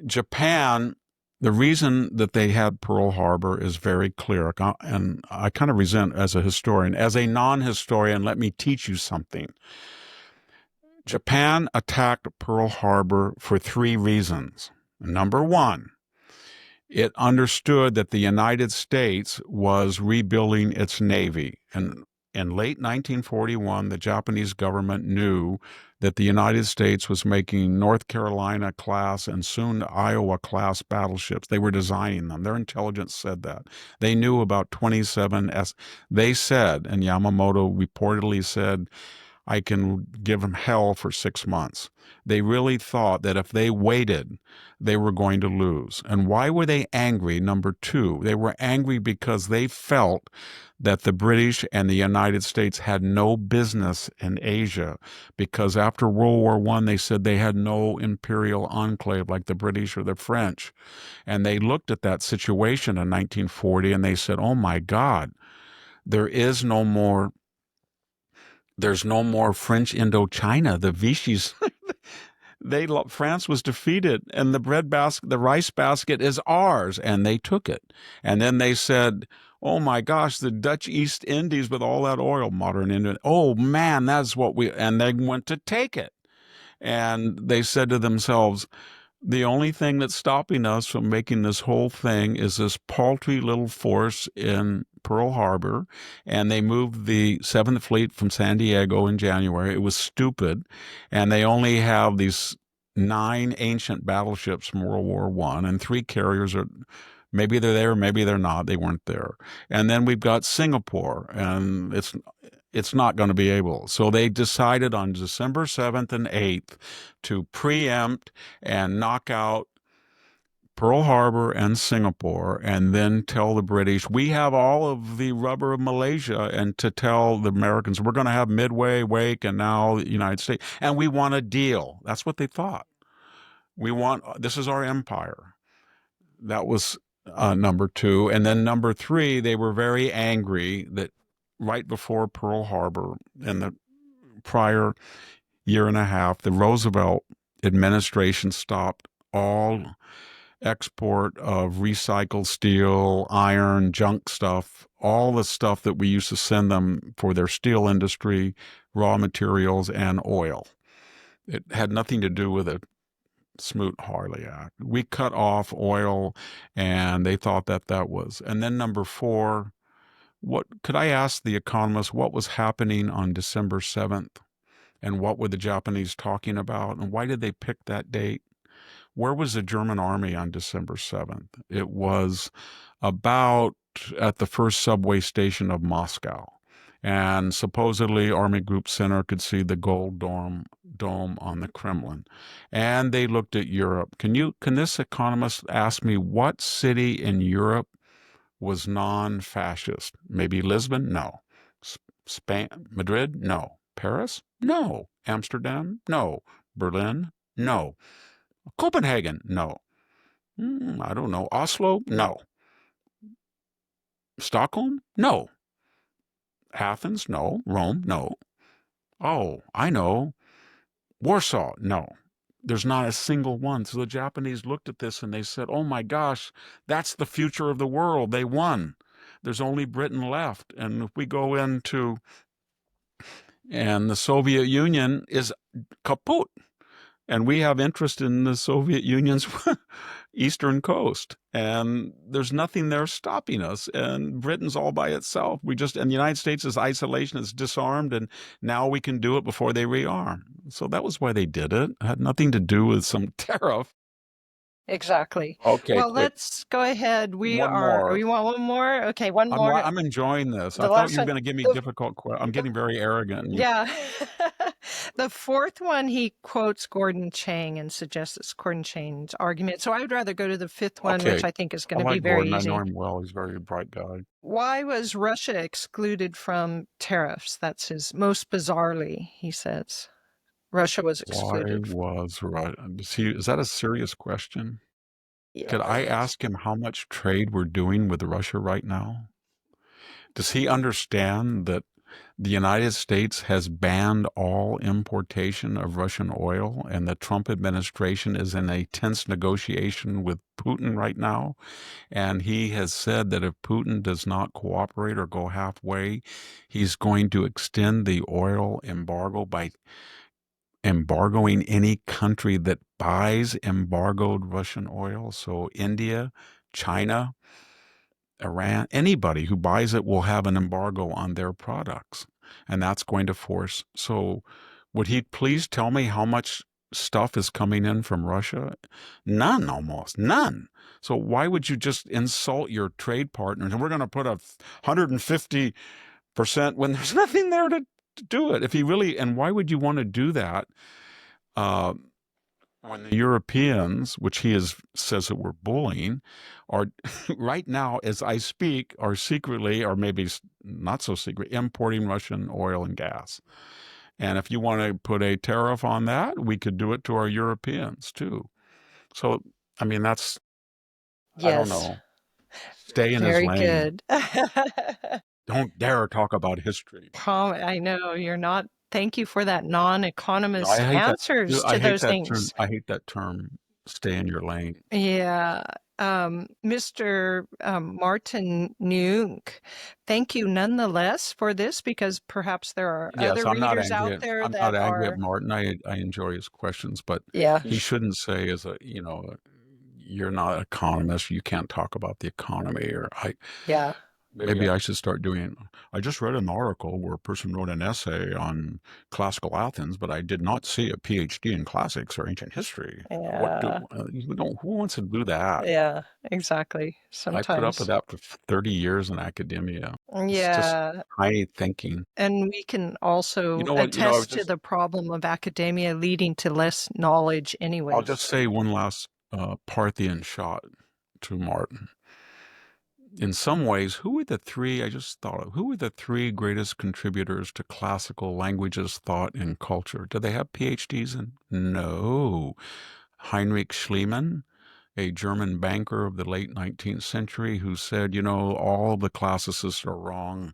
Japan the reason that they had Pearl Harbor is very clear. And I kind of resent as a historian. As a non-historian, let me teach you something. Japan attacked Pearl Harbor for 3 reasons. Number 1, it understood that the United States was rebuilding its Navy. And in late 1941, the Japanese government knew that the United States was making North Carolina class and soon Iowa class battleships. They were designing them. Their intelligence said that. They knew about 27 S. They said, and Yamamoto reportedly said, I can give them hell for 6 months. They really thought that if they waited, they were going to lose. And why were they angry? Number 2, they were angry because they felt that the British and the United States had no business in Asia, because after World War I, they said they had no imperial enclave like the British or the French. And they looked at that situation in 1940 and they said, oh my God, there's no more French Indochina. The Vichy's, France was defeated, and the rice basket is ours, and they took it. And then they said, oh my gosh, the Dutch East Indies with all that oil, modern India. Oh man, that's what and they went to take it. And they said to themselves, the only thing that's stopping us from making this whole thing is this paltry little force in Pearl Harbor. And they moved the 7th Fleet from San Diego in January. It was stupid. And they only have these 9 ancient battleships from World War I, and 3 carriers are, maybe they're there, maybe they're not. They weren't there. And then we've got Singapore, and it's not going to be able. So they decided on December 7th and 8th to preempt and knock out Pearl Harbor and Singapore, and then tell the British, we have all of the rubber of Malaysia, and to tell the Americans, we're going to have Midway, Wake, and now the United States, and we want a deal. That's what they thought. This is our empire. That was number 2. And then number 3, they were very angry that right before Pearl Harbor, in the prior year and a half, the Roosevelt administration stopped all export of recycled steel, iron, junk stuff, all the stuff that we used to send them for their steel industry, raw materials, and oil. It had nothing to do with the Smoot-Hawley Act. We cut off oil, and they thought that was. And then number 4, could I ask the economists what was happening on December 7th? And what were the Japanese talking about? And why did they pick that date? Where was the German army on December 7th? It was about at the first subway station of Moscow. And supposedly Army Group Center could see the gold dome on the Kremlin. And they looked at Europe. Can this economist ask me what city in Europe was non-fascist? Maybe Lisbon? No. Spain? Madrid? No. Paris? No. Amsterdam? No. Berlin? No. Copenhagen? No. I don't know. Oslo? No. Stockholm? No. Athens? No. Rome? No. Oh, I know. Warsaw? No. There's not a single one. So the Japanese looked at this and they said, oh my gosh, that's the future of the world. They won. There's only Britain left. And if we go into, and the Soviet Union is kaput. And we have interest in the Soviet Union's eastern coast. And there's nothing there stopping us. And Britain's all by itself. And the United States' isolation is disarmed, and now we can do it before they rearm. So that was why they did it. It had nothing to do with some tariff. Exactly. Okay, Well, quick. let's go ahead. One more. You want one more? Okay, one more. I'm enjoying this. I The thought last you were one- going to give me difficult questions. I'm getting very arrogant. Yeah. The 4th one, he quotes Gordon Chang and suggests it's Gordon Chang's argument. So I would rather go to the 5th one, Okay. which I think is going I to like be very Gordon. easy. I know him well. He's a very bright guy. Why was Russia excluded from tariffs? That's his most bizarrely, he says. Russia was excluded. Why was Russia? Is that a serious question? Yeah. Could I ask him how much trade we're doing with Russia right now? Does he understand that The United States has banned all importation of Russian oil, and the Trump administration is in a tense negotiation with Putin right now. And he has said that if Putin does not cooperate or go halfway, he's going to extend the oil embargo by embargoing any country that buys embargoed Russian oil. So India, China, Iran, anybody who buys it will have an embargo on their products. And that's going to force. So would he please tell me how much stuff is coming in from Russia? None, almost none. So why would you just insult your trade partners? And we're going to put 150% when there's nothing there to do it. If he really, and why would you want to do that? When the Europeans, which says that we're bullying, are right now, as I speak, are secretly, or maybe not so secret, importing Russian oil and gas. And if you want to put a tariff on that, we could do it to our Europeans too. So, I mean, that's, I don't Yes. know, stay in his Very lane. good. Don't dare talk about history. I know you're not. Thank you for that non-economist I hate that. answers I to hate those that term. things. I hate that term. Stay in your lane. Yeah. Mr. Martin Nuke, thank you nonetheless for this, because perhaps there are Yes, other I'm not readers out angry. there I'm that not angry at are, Martin. I enjoy his questions, but yeah, he shouldn't say you're not an economist. You can't talk about the economy. Or yeah, maybe I should start doing. I just read an article where a person wrote an essay on classical Athens, but I did not see a PhD in classics or ancient history. yeah, Who wants to do that? yeah, exactly. I put up with Sometimes, that for 30 years in academia. It's just yeah. high thinking. And we can You also know what? I was attest to just the problem of academia leading to less knowledge I'll anyways. just say one last Parthian shot to Martin. In some ways, I just thought of, who were the three greatest contributors to classical languages, thought, and culture? Do they have PhDs in? No. Heinrich Schliemann, a German banker of the late 19th century, who said, all the classicists are wrong.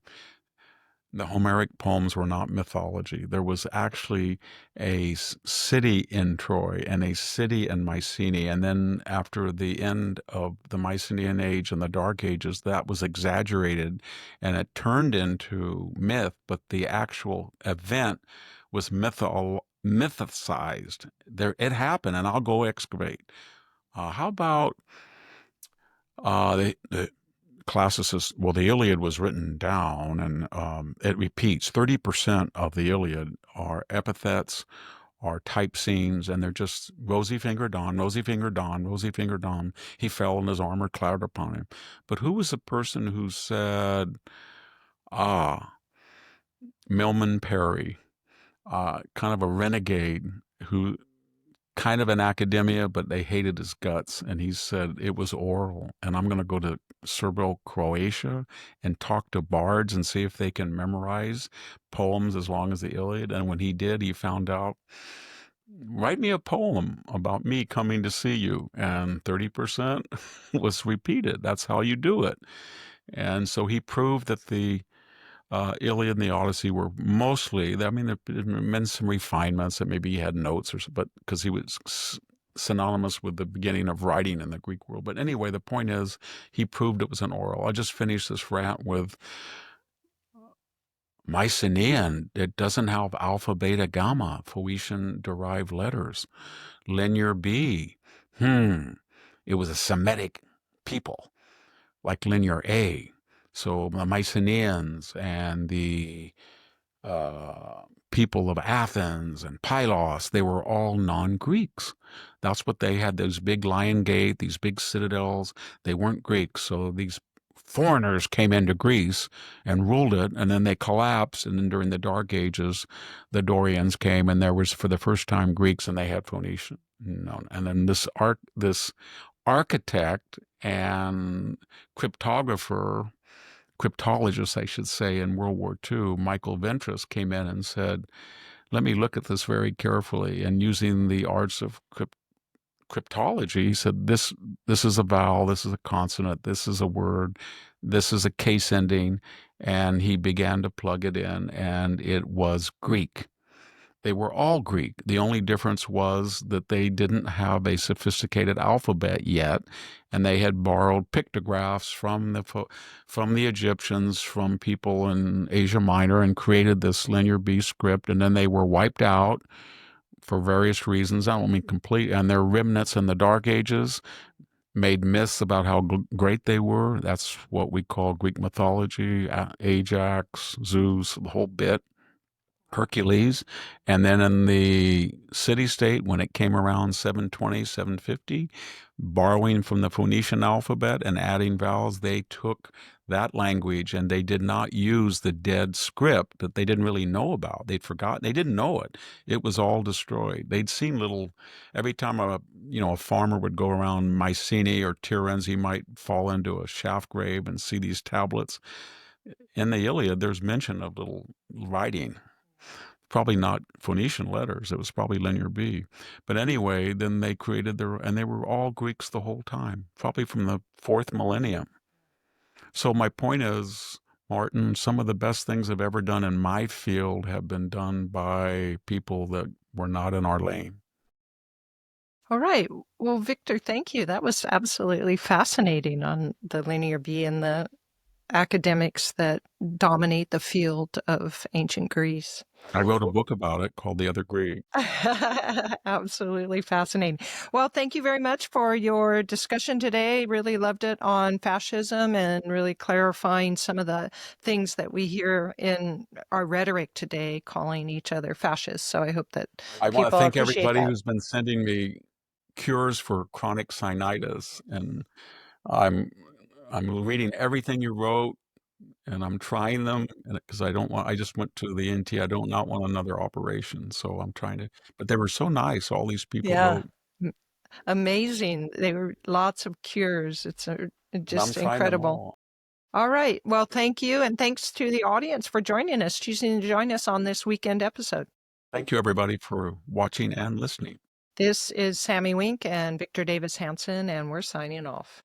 The Homeric poems were not mythology. There was actually a city in Troy and a city in Mycenae. And then after the end of the Mycenaean Age and the Dark Ages, that was exaggerated and it turned into myth, but the actual event was mythicized. It happened, and I'll go excavate. How about the classicists? Well, the Iliad was written down, and it repeats. 30% of the Iliad are epithets, are type scenes, and they're just rosy fingered dawn, rosy fingered dawn, rosy fingered dawn. He fell, and his armor clouded upon him. But who was the person who said, Milman Perry, kind of a renegade who kind of in academia, but they hated his guts. And he said it was oral. And I'm going to go to Serbo-Croatia and talk to bards and see if they can memorize poems as long as the Iliad. And when he did, he found out, write me a poem about me coming to see you. And 30% was repeated. That's how you do it. And so he proved that the Iliad and the Odyssey were mostly, I mean, there have been some refinements that maybe he had notes, but because he was synonymous with the beginning of writing in the Greek world. But anyway, the point is, he proved it was an oral. I just finished this rant with Mycenaean. It doesn't have alpha, beta, gamma, Phoenician derived letters. Linear B. It was a Semitic people, like Linear A. So the Mycenaeans and the people of Athens and Pylos, they were all non-Greeks. That's what they had, those big Lion Gate, these big citadels. They weren't Greeks. So these foreigners came into Greece and ruled it, and then they collapsed. And then during the Dark Ages, the Dorians came, and there was for the first time Greeks, and they had Phoenician. No, and then this architect and cryptologist, I should say, in World War II, Michael Ventris, came in and said, let me look at this very carefully. And using the arts of cryptology, he said, this is a vowel, this is a consonant, this is a word, this is a case ending, and he began to plug it in, and it was Greek. They were all Greek. The only difference was that they didn't have a sophisticated alphabet yet, and they had borrowed pictographs from the Egyptians, from people in Asia Minor, and created this Linear B script, and then they were wiped out for various reasons. I don't mean complete, and their remnants in the Dark Ages made myths about how great they were. That's what we call Greek mythology, Ajax, Zeus, the whole bit. Hercules. And then in the city state, when it came around 720, 750, borrowing from the Phoenician alphabet and adding vowels, they took that language and they did not use the dead script that they didn't really know about. They'd forgotten. They didn't know it. It was all destroyed. They'd seen every time a farmer would go around Mycenae or Tiryns, he might fall into a shaft grave and see these tablets. In the Iliad, there's mention of little writing. Probably not Phoenician letters. It was probably Linear B. But anyway, then they created and they were all Greeks the whole time, probably from the 4th millennium. So my point is, Martin, some of the best things I've ever done in my field have been done by people that were not in our lane. All right. Well, Victor, thank you. That was absolutely fascinating on the Linear B and the academics that dominate the field of ancient Greece. I wrote a book about it called The Other Greek. Absolutely fascinating. Well, thank you very much for your discussion today. Really loved it on fascism and really clarifying some of the things that we hear in our rhetoric today, calling each other fascists. So I hope that I want to thank appreciate everybody that. who's been sending me cures for chronic sinusitis, and I'm reading everything you wrote, and I'm trying them because I just went to the NT. I don't not want another operation. So I'm trying to, but they were so nice. All these people wrote. Amazing. They were lots of cures. It's just incredible. All right. Well, thank you. And thanks to the audience for joining us, choosing to join us on this weekend episode. Thank you, everybody, for watching and listening. This is Sami Winc and Victor Davis Hanson, and we're signing off.